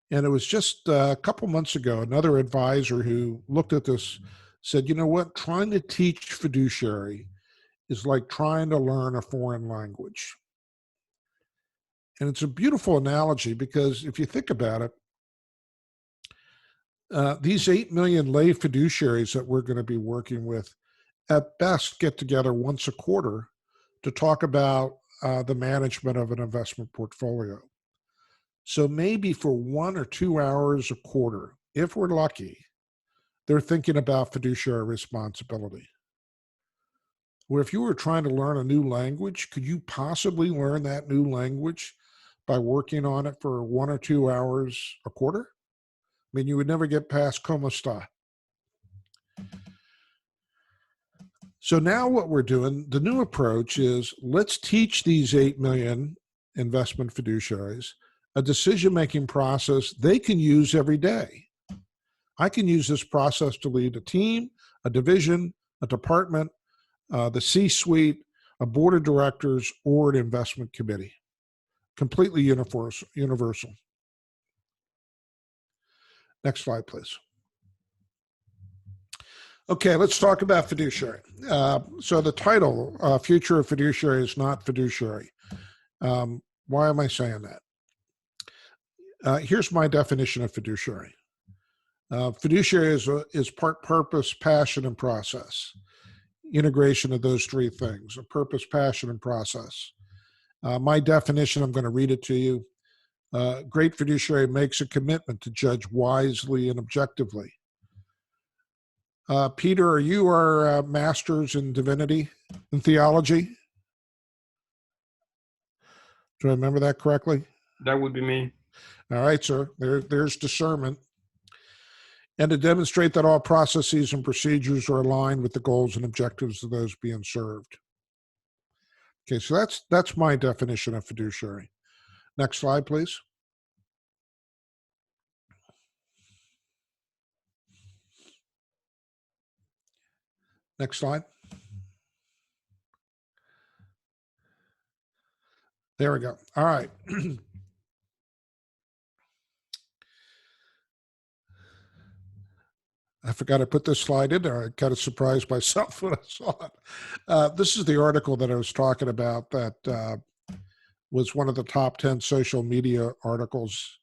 And it was just a couple months ago, another advisor who looked at this said, you know what, trying to teach fiduciary is like trying to learn a foreign language. And it's a beautiful analogy because if you think about it, these 8 million lay fiduciaries that we're going to be working with at best get together once a quarter to talk about the management of an investment portfolio. So maybe for 1 or 2 hours a quarter, if we're lucky, they're thinking about fiduciary responsibility. Where if you were trying to learn a new language, could you possibly learn that new language by working on it for 1 or 2 hours a quarter? I mean, you would never get past como esta. So now what we're doing, the new approach is let's teach these 8 million investment fiduciaries a decision-making process they can use every day. I can use this process to lead a team, a division, a department, the C-suite, a board of directors, or an investment committee. Completely universal. Next slide, please. Okay, let's talk about fiduciary. So the title, Future of Fiduciary, is not fiduciary. Why am I saying that? Here's my definition of fiduciary. Fiduciary is part purpose, passion, and process. Integration of those three things, a purpose, passion, and process. My definition, I'm going to read it to you. Great fiduciary makes a commitment to judge wisely and objectively. Peter, are you our master's in divinity and theology? Do I remember that correctly? That would be me. All right, sir. There's discernment. And to demonstrate that all processes and procedures are aligned with the goals and objectives of those being served. Okay, so that's my definition of fiduciary. Next slide, please. Next slide. There we go. All right. I forgot I put this slide in there. I kind of surprised myself when I saw it. This is the article that I was talking about that was one of the top 10 social media articles.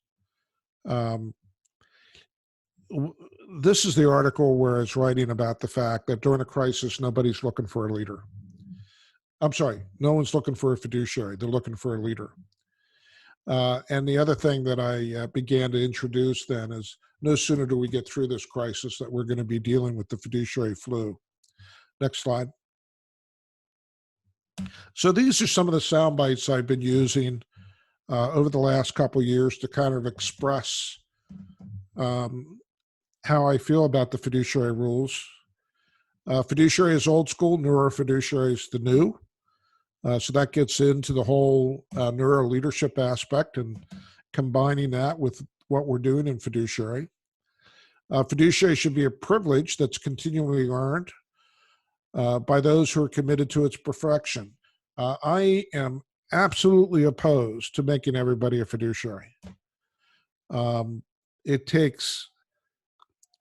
This is the article where it's writing about the fact that during a crisis, nobody's looking for a leader. I'm sorry, no one's looking for a fiduciary. They're looking for a leader. And the other thing that I began to introduce then is no sooner do we get through this crisis that we're going to be dealing with the fiduciary flu. Next slide. So these are some of the sound bites I've been using over the last couple of years to kind of express how I feel about the fiduciary rules. Fiduciary is old school, neurofiduciary is the new. So that gets into the whole neuro leadership aspect and combining that with what we're doing in fiduciary. Fiduciary should be a privilege that's continually earned by those who are committed to its perfection. I am absolutely opposed to making everybody a fiduciary. It takes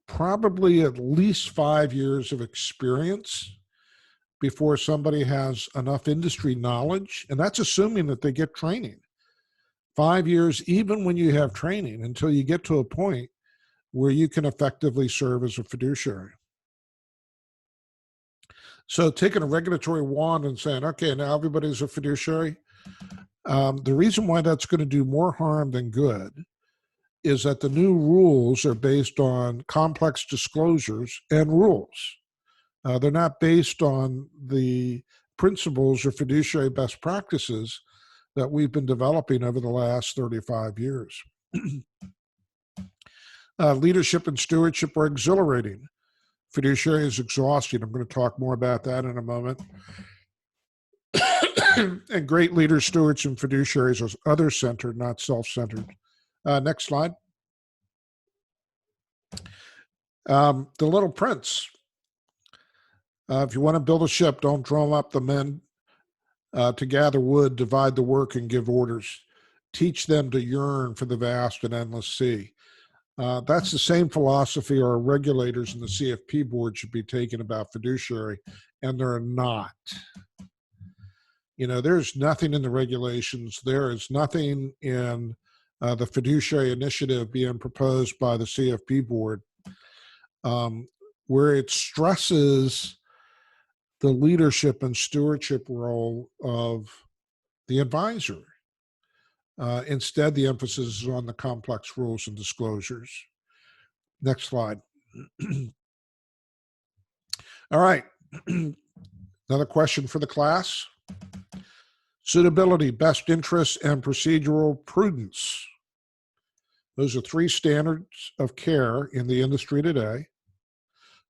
probably at least 5 years of experience before somebody has enough industry knowledge, and that's assuming that they get training. 5 years, even when you have training, until you get to a point where you can effectively serve as a fiduciary. So taking a regulatory wand and saying, okay, now everybody's a fiduciary, the reason why that's going to do more harm than good is that the new rules are based on complex disclosures and rules. They're not based on the principles or fiduciary best practices that we've been developing over the last 35 years. Leadership and stewardship are exhilarating. Fiduciary is exhausting. I'm going to talk more about that in a moment. And great leaders, stewards, and fiduciaries are other-centered, not self-centered. Next slide. The Little Prince. If you want to build a ship, don't drum up the men to gather wood, divide the work, and give orders. Teach them to yearn for the vast and endless sea. That's the same philosophy our regulators and the CFP board should be taking about fiduciary, and they're not. There's nothing in the regulations. There is nothing in the fiduciary initiative being proposed by the CFP board where it stresses the leadership and stewardship role of the advisor. Instead, the emphasis is on the complex rules and disclosures. Next slide. All right. Another question for the class. Suitability, best interests, and procedural prudence. Those are three standards of care in the industry today.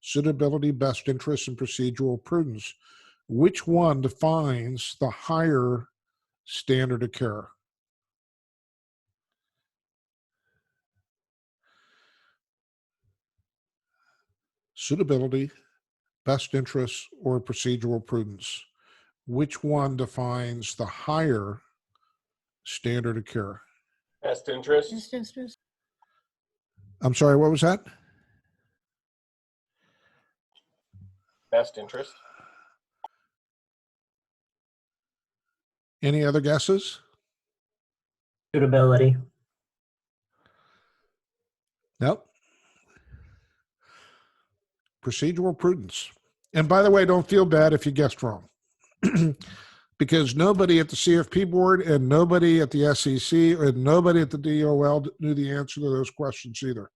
Suitability, best interests, and procedural prudence. Which one defines the higher standard of care? Suitability, best interests, or procedural prudence. Which one defines the higher standard of care? Best interest. Best interest. I'm sorry, what was that? Best interest. Any other guesses? Suitability. Nope. Procedural prudence. And by the way, don't feel bad if you guessed wrong. Because nobody at the CFP board and nobody at the SEC and nobody at the DOL knew the answer to those questions either.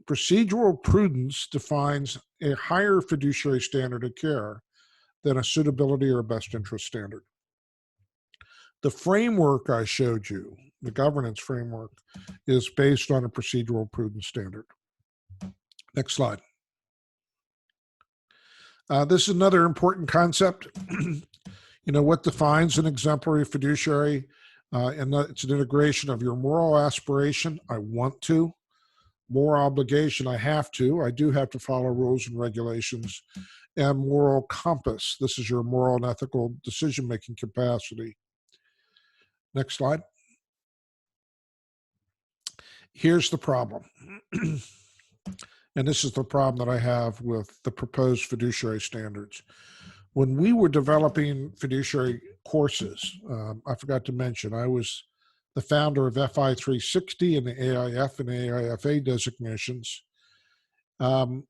Procedural prudence defines a higher fiduciary standard of care than a suitability or best interest standard. The framework I showed you, the governance framework, is based on a procedural prudence standard. Next slide. This is another important concept. What defines an exemplary fiduciary? And it's an integration of your moral aspiration, I want to, moral obligation, I have to, I do have to follow rules and regulations, and moral compass. This is your moral and ethical decision-making capacity. Next slide. Here's the problem. And this is the problem that I have with the proposed fiduciary standards. When we were developing fiduciary courses, I forgot to mention, I was the founder of FI 360 and the AIF and AIFA designations. Over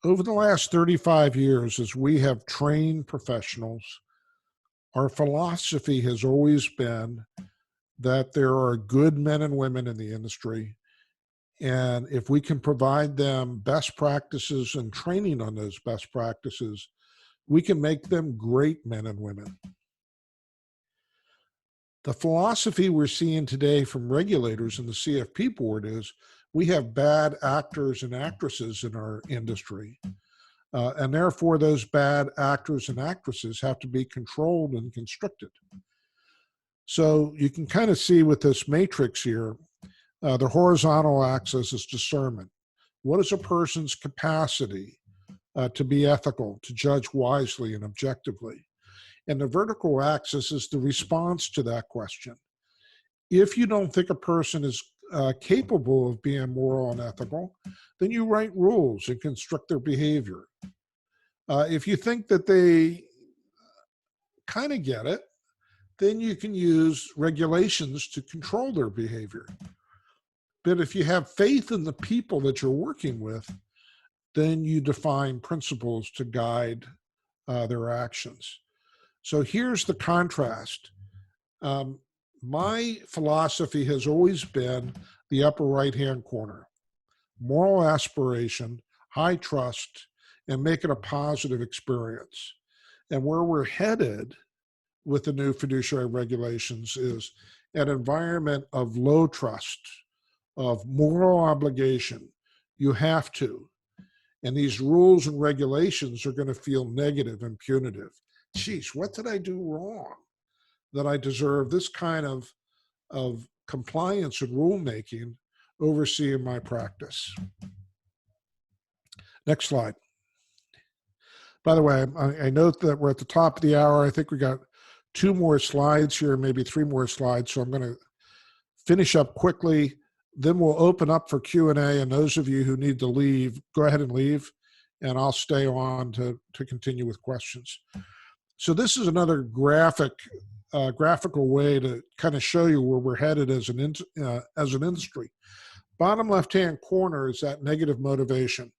the last 35 years, as we have trained professionals, our philosophy has always been that there are good men and women in the industry. And if we can provide them best practices and training on those best practices, we can make them great men and women. The philosophy we're seeing today from regulators in the CFP board is we have bad actors and actresses in our industry. And therefore, those bad actors and actresses have to be controlled and constricted. So you can kind of see with this matrix here, the horizontal axis is discernment. What is a person's capacity to be ethical, to judge wisely and objectively? And the vertical axis is the response to that question. If you don't think a person is capable of being moral and ethical, then you write rules and constrict their behavior. If you think that they kind of get it, then you can use regulations to control their behavior. But if you have faith in the people that you're working with, then you define principles to guide their actions. So here's the contrast. My philosophy has always been the upper right-hand corner. Moral aspiration, high trust, and make it a positive experience. And where we're headed with the new fiduciary regulations is an environment of low trust, of moral obligation. You have to. And these rules and regulations are going to feel negative and punitive. geez, what did I do wrong that I deserve this kind of compliance and rulemaking overseeing my practice? Next slide. By the way, I note that we're at the top of the hour. I think we got 2 more slides here, maybe 3 more slides. So I'm going to finish up quickly. Then we'll open up for Q&A. And those of you who need to leave, go ahead and leave. And I'll stay on to continue with questions. So this is another graphical way to kind of show you where we're headed as an industry. Bottom left-hand corner is that negative motivation.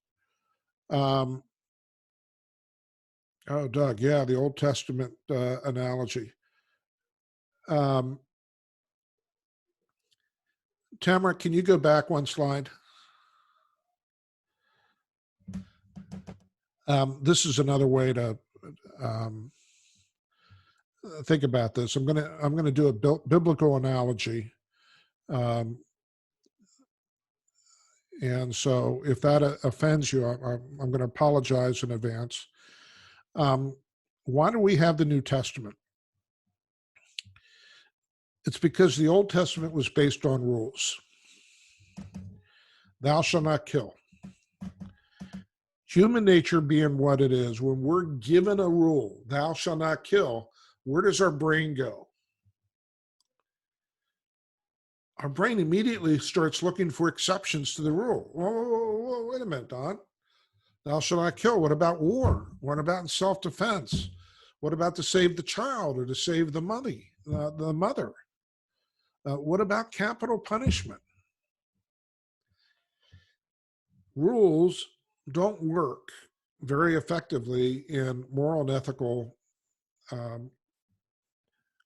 Oh, Doug, yeah, the Old Testament analogy. Tamara, can you go back 1 slide? This is another way to think about this. I'm gonna do a biblical analogy, and so if that offends you, I'm going to apologize in advance. Why do we have the New Testament? It's because the Old Testament was based on rules. Thou shalt not kill. Human nature being what it is, when we're given a rule, thou shalt not kill, where does our brain go? Our brain immediately starts looking for exceptions to the rule. Whoa, wait a minute, Don. Thou shalt not kill. What about war? What about in self-defense? What about to save the child or to save the mother? What about capital punishment? Rules don't work very effectively in moral and ethical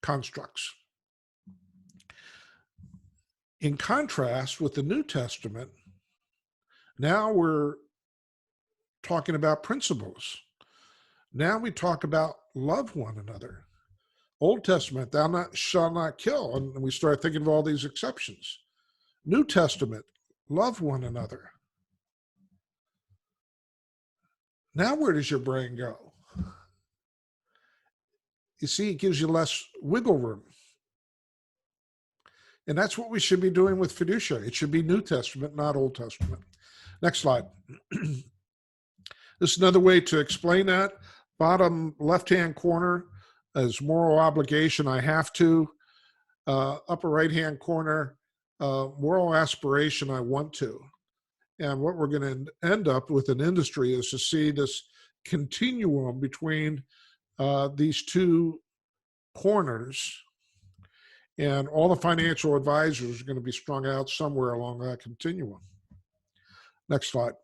constructs. In contrast with the New Testament, now we're talking about principles. Now we talk about love one another. Old Testament, thou shalt not kill, and we start thinking of all these exceptions. New Testament, love one another. Now where does your brain go? You see, it gives you less wiggle room. And that's what we should be doing with fiduciary. It should be New Testament, not Old Testament. Next slide. This is another way to explain that. Bottom left-hand corner is moral obligation, I have to. Upper right-hand corner, moral aspiration, I want to. And what we're going to end up with in industry is to see this continuum between these 2 corners, and all the financial advisors are going to be strung out somewhere along that continuum. Next slide.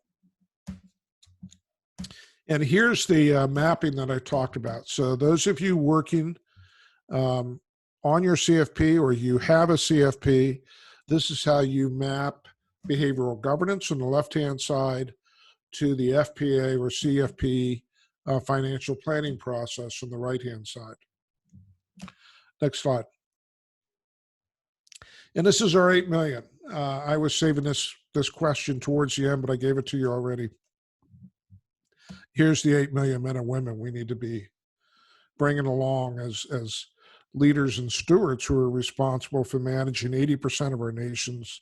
And here's the mapping that I talked about. So those of you working on your CFP, or you have a CFP, this is how you map behavioral governance on the left-hand side to the FPA or CFP financial planning process on the right-hand side. Next slide. And this is our 8 million. I was saving this question towards the end, but I gave it to you already. Here's the 8 million men and women we need to be bringing along as leaders and stewards who are responsible for managing 80% of our nation's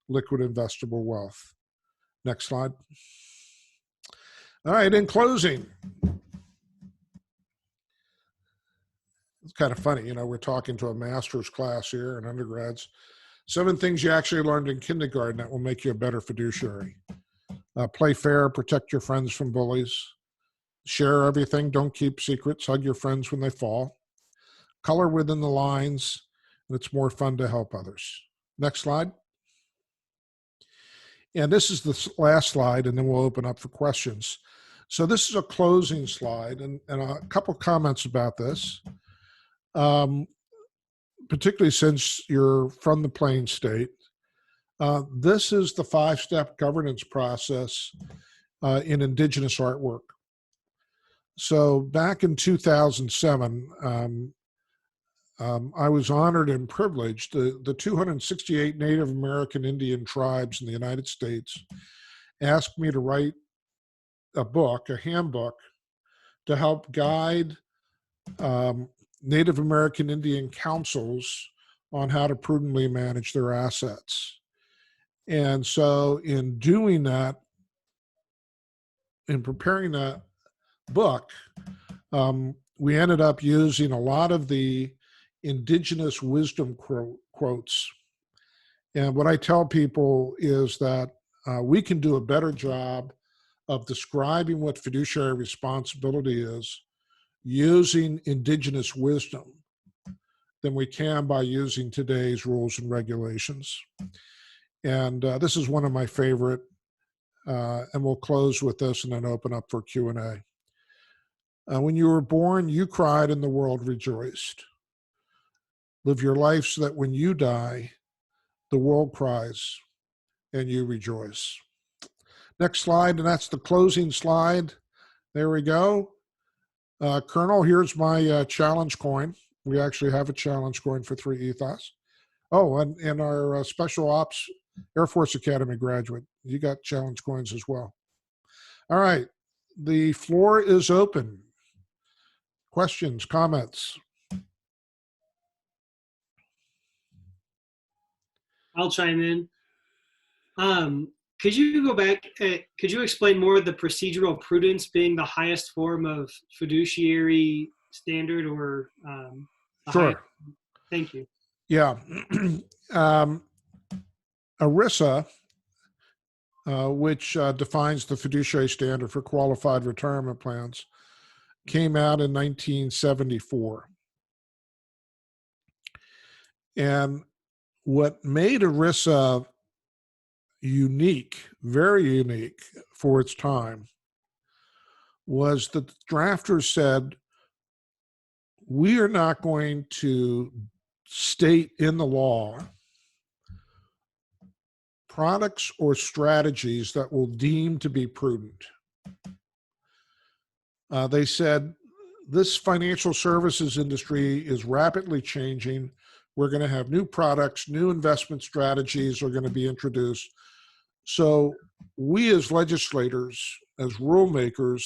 liquid investable wealth. Next slide. All right, in closing, it's kind of funny, you know, we're talking to a master's class here and undergrads. 7 things you actually learned in kindergarten that will make you a better fiduciary. Play fair, protect your friends from bullies, share everything, don't keep secrets, hug your friends when they fall, color within the lines, and it's more fun to help others. Next slide. And this is the last slide, and then we'll open up for questions. So this is a closing slide, and a couple comments about this. Particularly since you're from the Plains State, this is the 5-step governance process in Indigenous artwork. So back in 2007, I was honored and privileged. The 268 Native American Indian tribes in the United States asked me to write a book, a handbook, to help guide Native American Indian councils on how to prudently manage their assets. And so in doing that, in preparing that book, we ended up using a lot of the indigenous wisdom quotes. And what I tell people is that we can do a better job of describing what fiduciary responsibility is using indigenous wisdom than we can by using today's rules and regulations. And this is one of my favorite, and we'll close with this and then open up for Q&A. When you were born, you cried and the world rejoiced. Live your life so that when you die, the world cries and you rejoice. Next slide, and that's the closing slide. There we go. Colonel, here's my challenge coin. We actually have a challenge coin for 3 ethos. Oh, and our Special Ops Air Force Academy graduate, you got challenge coins as well. All right, the floor is open. Questions, comments? I'll chime in. Could you go back? Could you explain more of the procedural prudence being the highest form of fiduciary standard, or Sure. Thank you. Yeah. ERISA, which defines the fiduciary standard for qualified retirement plans, came out in 1974. And what made ERISA unique, very unique for its time, was that the drafters said, we are not going to state in the law products or strategies that will deem to be prudent. They said, this financial services industry is rapidly changing. We're going to have new products, new investment strategies are going to be introduced. So we as legislators, as rulemakers,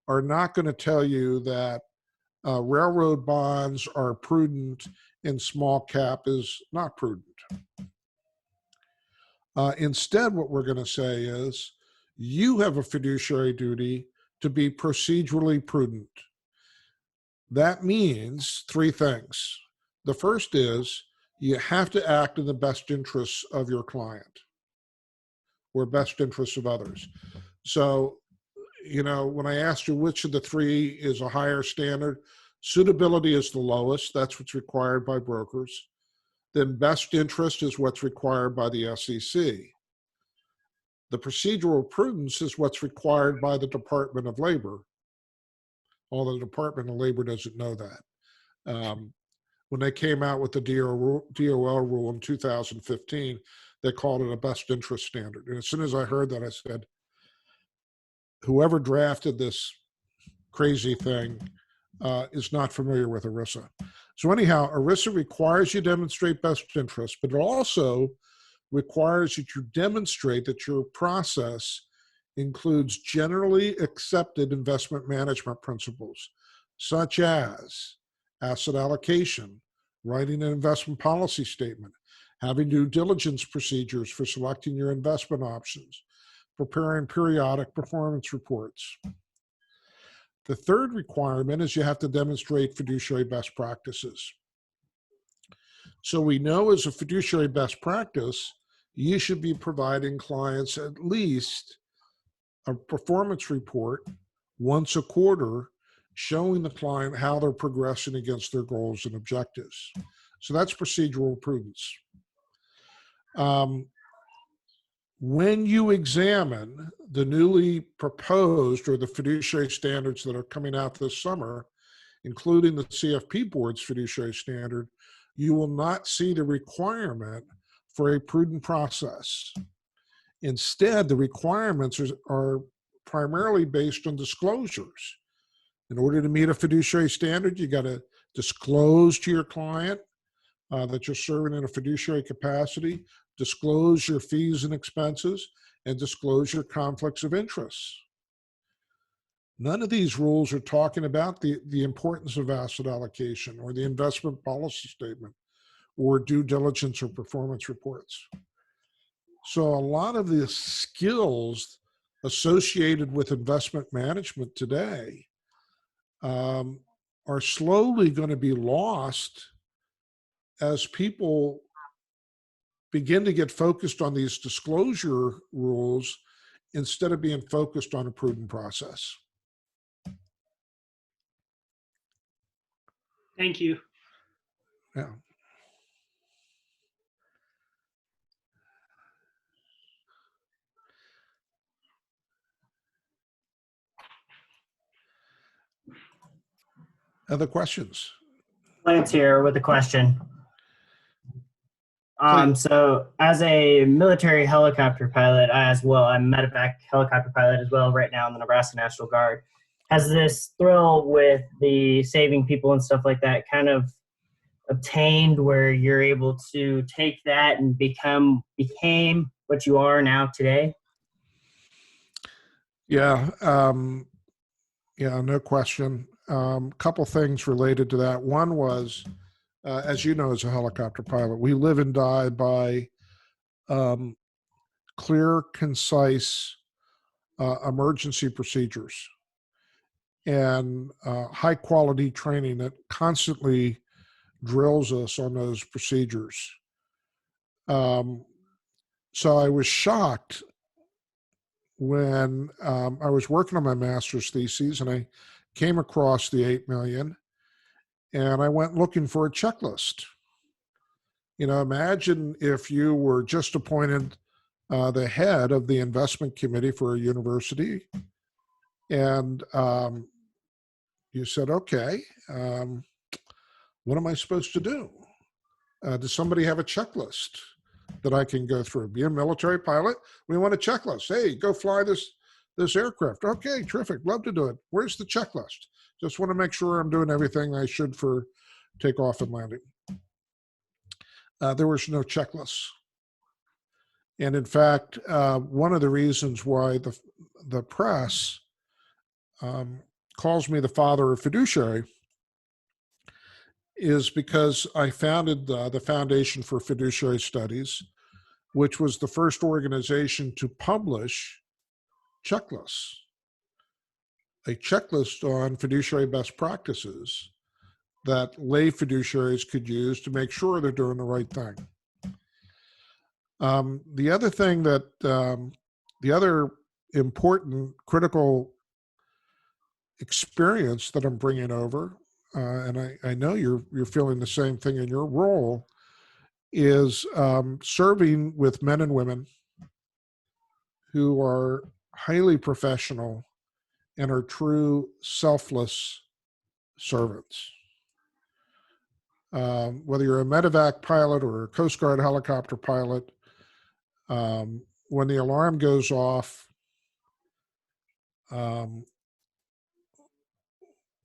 are not going to tell you that railroad bonds are prudent and small cap is not prudent. Instead, what we're going to say is, you have a fiduciary duty to be procedurally prudent. That means 3 things. The first is, you have to act in the best interests of your client or best interests of others. So, you know, when I asked you which of the 3 is a higher standard, suitability is the lowest. That's what's required by brokers. Then best interest is what's required by the SEC. The procedural prudence is what's required by the Department of Labor, although the Department of Labor doesn't know that. When they came out with the DOL rule in 2015, they called it a best interest standard. And as soon as I heard that, I said, whoever drafted this crazy thing is not familiar with ERISA. So anyhow, ERISA requires you demonstrate best interest, but it also requires that you demonstrate that your process includes generally accepted investment management principles, such as asset allocation, writing an investment policy statement, having due diligence procedures for selecting your investment options, preparing periodic performance reports. The third requirement is you have to demonstrate fiduciary best practices. So we know as a fiduciary best practice, you should be providing clients at least a performance report once a quarter showing the client how they're progressing against their goals and objectives. So that's procedural prudence. When you examine the newly proposed or the fiduciary standards that are coming out this summer, including the CFP board's fiduciary standard, you will not see the requirement for a prudent process. Instead, the requirements are primarily based on disclosures. In order to meet a fiduciary standard, you got to disclose to your client that you're serving in a fiduciary capacity, disclose your fees and expenses, and disclose your conflicts of interest. None of these rules are talking about the importance of asset allocation or the investment policy statement or due diligence or performance reports. So a lot of the skills associated with investment management today are slowly going to be lost as people begin to get focused on these disclosure rules instead of being focused on a prudent process. Thank you. Yeah. Other questions? Lance here with a question. So as a military helicopter pilot, as well, I'm a medevac helicopter pilot as well right now in the Nebraska National Guard. Has this thrill with the saving people and stuff like that kind of obtained where you're able to take that and became what you are now today? Yeah, yeah, no question. Couple things related to that. One was, as you know, as a helicopter pilot, we live and die by clear, concise emergency procedures and high quality training that constantly drills us on those procedures. So I was shocked when I was working on my master's thesis and I came across the 8 million and I went looking for a checklist. You know, imagine if you were just appointed the head of the investment committee for a university and you said, okay, what am I supposed to do? Does somebody have a checklist that I can go through? Be a military pilot, we want a checklist. Hey, go fly this aircraft. Okay, terrific, love to do it. Where's the checklist? Just want to make sure I'm doing everything I should for takeoff and landing. There was no checklists. And in fact, one of the reasons why the press calls me the father of fiduciary is because I founded the Foundation for Fiduciary Studies, which was the first organization to publish checklists, a checklist on fiduciary best practices that lay fiduciaries could use to make sure they're doing the right thing. The other thing that, the other important critical experience that I'm bringing over, and I know you're feeling the same thing in your role, is serving with men and women who are highly professional and are true selfless servants. Whether you're a medevac pilot or a Coast Guard helicopter pilot, when the alarm goes off,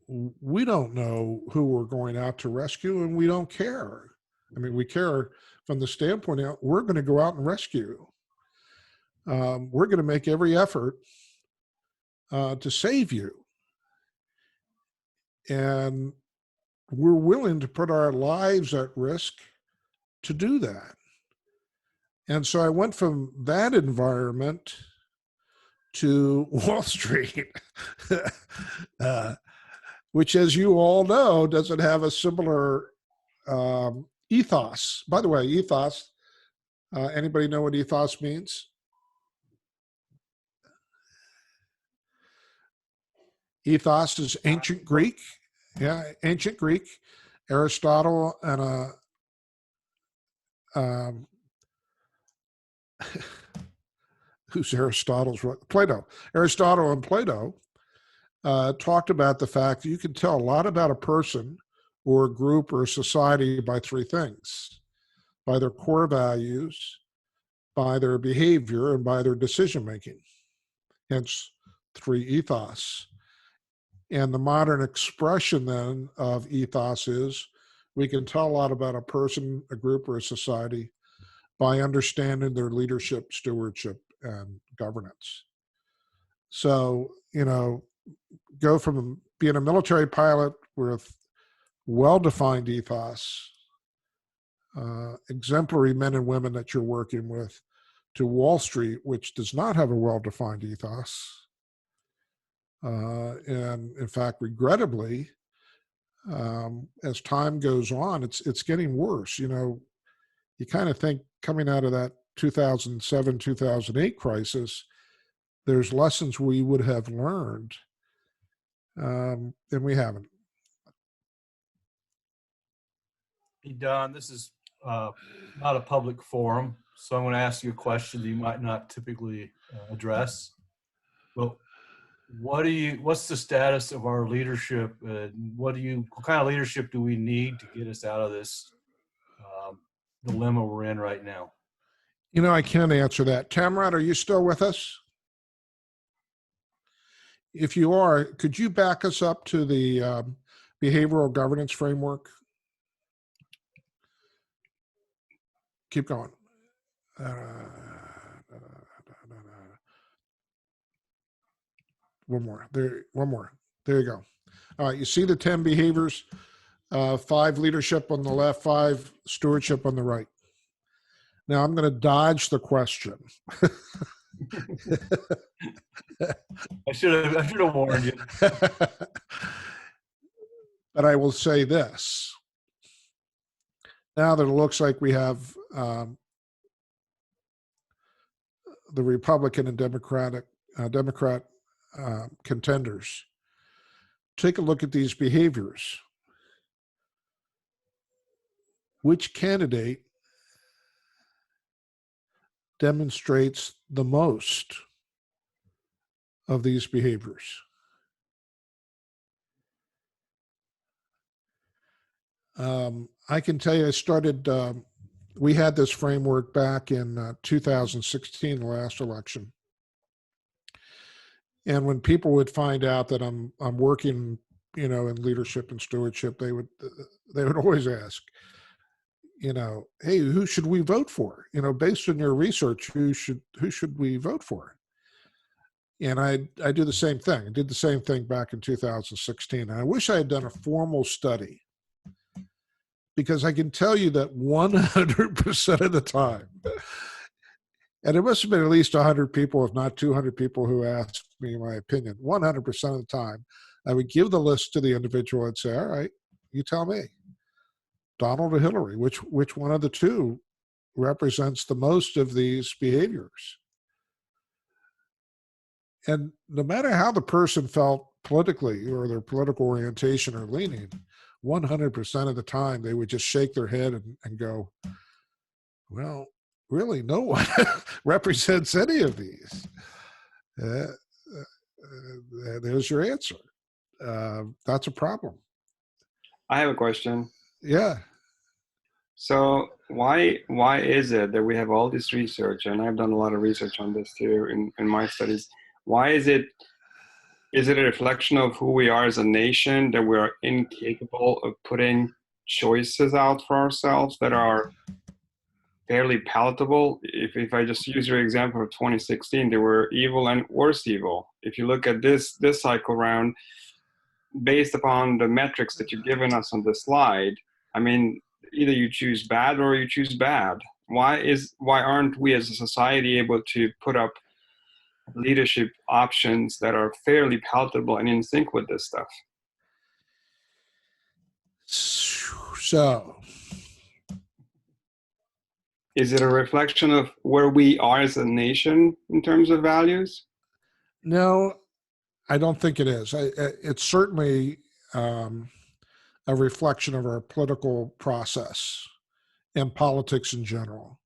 we don't know who we're going out to rescue, and we don't care. I mean, we care from the standpoint of we're going to go out and rescue. We're going to make every effort to save you. And we're willing to put our lives at risk to do that. And so I went from that environment to Wall Street, which, as you all know, doesn't have a similar ethos. By the way, ethos, anybody know what ethos means? Ethos is ancient Greek. Yeah, ancient Greek. Aristotle and who's Aristotle's? Plato. Aristotle and Plato talked about the fact that you can tell a lot about a person or a group or a society by three things: by their core values, by their behavior, and by their decision making. Hence, three ethos. And the modern expression then of ethos is we can tell a lot about a person, a group, or a society by understanding their leadership, stewardship, and governance. So, you know, go from being a military pilot with well-defined ethos, exemplary men and women that you're working with, to Wall Street, which does not have a well-defined ethos. And in fact, regrettably, as time goes on, it's getting worse. You know, you kind of think coming out of that 2007, 2008 crisis, there's lessons we would have learned, and we haven't. Hey, Don, this is not a public forum, so I'm going to ask you a question that you might not typically address. Well, what's the status of our leadership? What kind of leadership do we need to get us out of this dilemma we're in right now? You know, I can't answer that. Tamrat, are you still with us? If you are, could you back us up to the behavioral governance framework? Keep going. One more. There. One more. There you go. All right. You see the 10 behaviors. 5 leadership on the left, 5 stewardship on the right. Now I'm going to dodge the question. I should have warned you. But I will say this. Now that it looks like we have the Republican and Democrat contenders, take a look at these behaviors. Which candidate demonstrates the most of these behaviors? I can tell you, I started, we had this framework back in 2016, the last election. And when people would find out that I'm working, you know, in leadership and stewardship, they would always ask, you know, hey, who should we vote for? You know, based on your research, who should we vote for? And I do the same thing. I did the same thing back in 2016. And I wish I had done a formal study, because I can tell you that 100% of the time, and it must have been at least 100 people, if not 200 people, who asked me my opinion. 100% of the time, I would give the list to the individual and say, all right, you tell me, Donald or Hillary, which one of the two represents the most of these behaviors? And no matter how the person felt politically or their political orientation or leaning, 100% of the time they would just shake their head and go, well, really no one represents any of these. There's your answer. That's a problem. I have a question. Yeah. So why is it that we have all this research, and I've done a lot of research on this too in my studies, why is it a reflection of who we are as a nation that we are incapable of putting choices out for ourselves that are fairly palatable? If I just use your example of 2016, there were evil and worse evil. If you look at this cycle round, based upon the metrics that you've given us on the slide, I mean, either you choose bad or you choose bad. Why aren't we as a society able to put up leadership options that are fairly palatable and in sync with this stuff? So, is it a reflection of where we are as a nation in terms of values? No, I don't think it is. It's certainly a reflection of our political process and politics in general.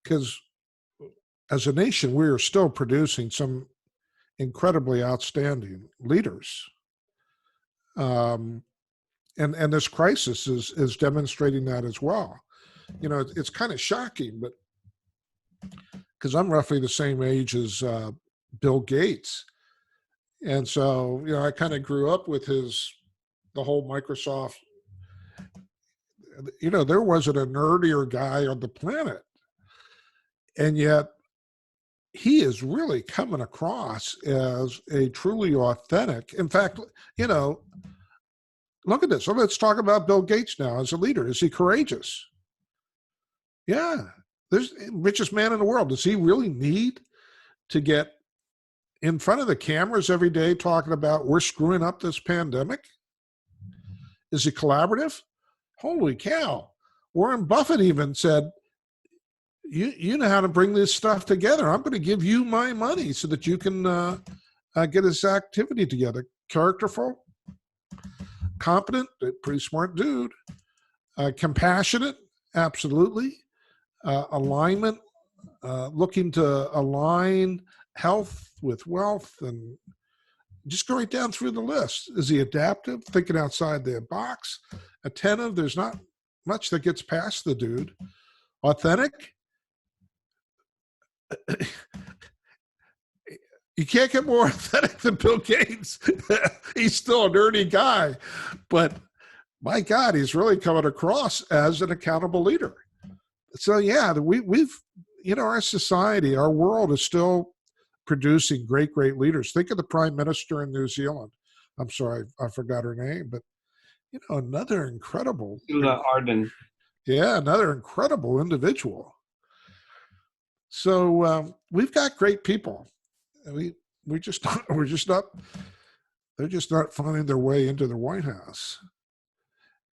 Because as a nation, we are still producing some incredibly outstanding leaders. And this crisis is demonstrating that as well. You know, it's kind of shocking, but because I'm roughly the same age as Bill Gates. And so, you know, I kind of grew up with the whole Microsoft. You know, there wasn't a nerdier guy on the planet. And yet he is really coming across as a truly authentic. In fact, you know, look at this. So let's talk about Bill Gates now as a leader. Is he courageous? Yeah. There's the richest man in the world. Does he really need to get in front of the cameras every day talking about we're screwing up this pandemic? Is he collaborative? Holy cow. Warren Buffett even said, you know how to bring this stuff together. I'm going to give you my money so that you can get this activity together. Characterful, competent, pretty smart dude. Compassionate, absolutely. Alignment, looking to align health with wealth, and just go right down through the list. Is he adaptive, thinking outside the box? Attentive, there's not much that gets past the dude. Authentic, you can't get more authentic than Bill Gates. He's still a nerdy guy, but my God, he's really coming across as an accountable leader. So yeah, we've, you know, our society, our world is still producing great leaders. Think of the Prime Minister in New Zealand. I'm sorry, I forgot her name, but you know, another incredible. Arden. Yeah, another incredible individual. So we've got great people. We're just not. They're just not finding their way into the White House.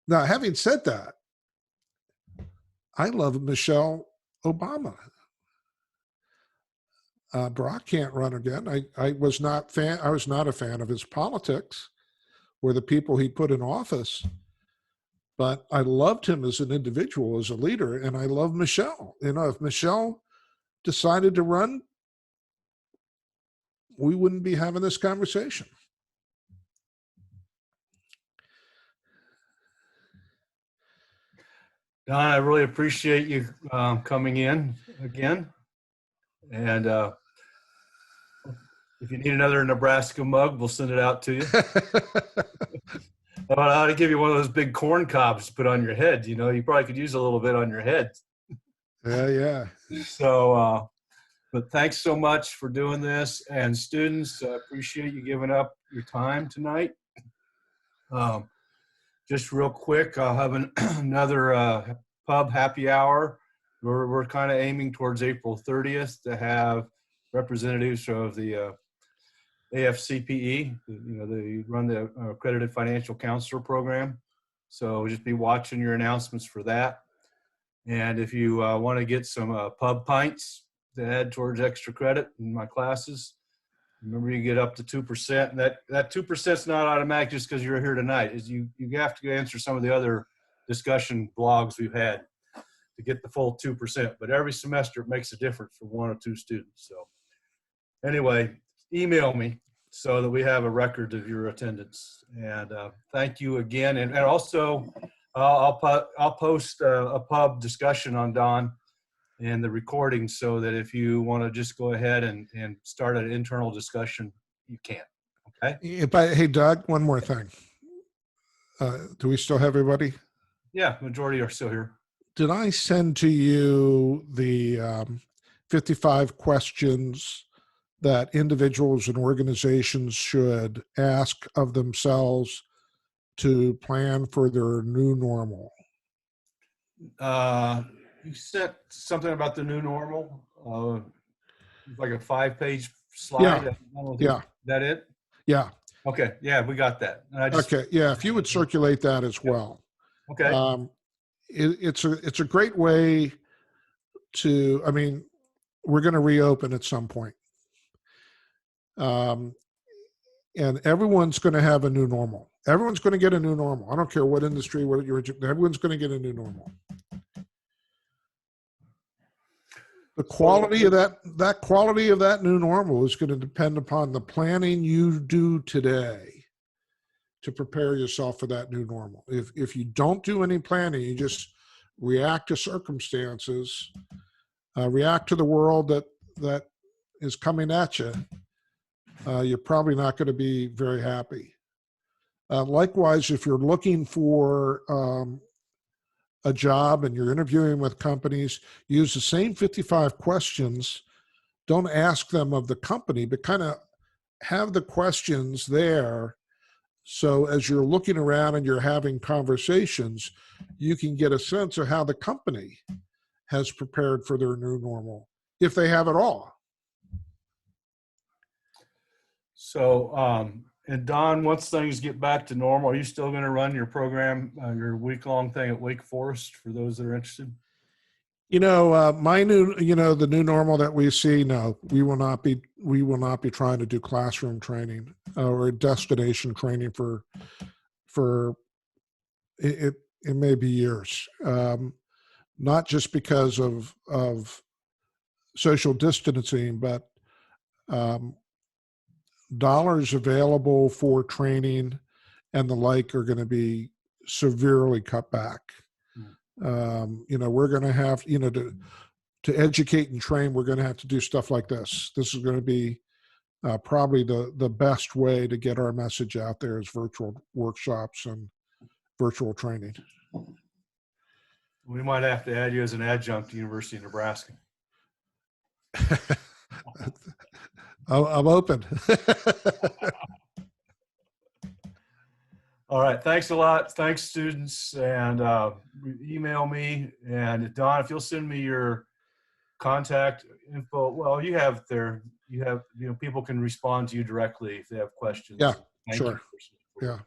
Now, having said that, I love Michelle Obama. Barack can't run again. I was not a fan of his politics or the people he put in office, but I loved him as an individual, as a leader, and I love Michelle. You know, if Michelle decided to run, we wouldn't be having this conversation. Don, I really appreciate you coming in again. And if you need another Nebraska mug, we'll send it out to you. I ought to give you one of those big corn cobs to put on your head. You know, you probably could use a little bit on your head. Yeah. So, but thanks so much for doing this. And students, I appreciate you giving up your time tonight. Just real quick, I'll have another pub happy hour. We're kind of aiming towards April 30th to have representatives of the AFCPE. You know, they run the Accredited Financial Counselor Program. So just be watching your announcements for that. And if you want to get some pub pints to add towards extra credit in my classes, remember you get up to 2%. And that 2% is not automatic just because you're here tonight. Is you have to answer some of the other discussion blogs we've had to get the full 2%. But every semester it makes a difference for one or two students. So anyway, email me so that we have a record of your attendance. And thank you again. And also, I'll post a pub discussion on Don and the recording so that if you want to just go ahead and start an internal discussion, you can. Okay? Hey, Doug, one more thing. Do we still have everybody? Yeah, majority are still here. Did I send to you the 55 questions that individuals and organizations should ask of themselves to plan for their new normal? You said something about the new normal, like a 5-page slide. Yeah. Is that it? Yeah. Okay. Yeah, we got that. Okay. Yeah. If you would circulate that as well. Okay. It's a great way to, I mean, we're going to reopen at some point. And everyone's going to have a new normal. Everyone's going to get a new normal. I don't care what industry, what you're, everyone's going to get a new normal. The quality of that quality of that new normal is going to depend upon the planning you do today to prepare yourself for that new normal. If you don't do any planning, you just react to circumstances, react to the world that is coming at you, you're probably not going to be very happy. Likewise, if you're looking for a job and you're interviewing with companies, use the same 55 questions don't ask them of the company, but kind of have the questions there. So as you're looking around and you're having conversations, you can get a sense of how the company has prepared for their new normal, if they have at all. So, and Don, once things get back to normal, are you still going to run your program, your week-long thing at Wake Forest for those that are interested? You know, the new normal that we see, no, we will not be trying to do classroom training or destination training for it may be years. Not just because of social distancing, but dollars available for training and the like are going to be severely cut back. We're going to have, to educate and train, we're going to have to do stuff like this. This is going to be probably the best way to get our message out there is virtual workshops and virtual training. We might have to add you as an adjunct to University of Nebraska. I'm open. All right. Thanks a lot. Thanks, students. And email me. And Don, if you'll send me your contact info, well, people can respond to you directly if they have questions. Yeah, Thank sure. you. Yeah.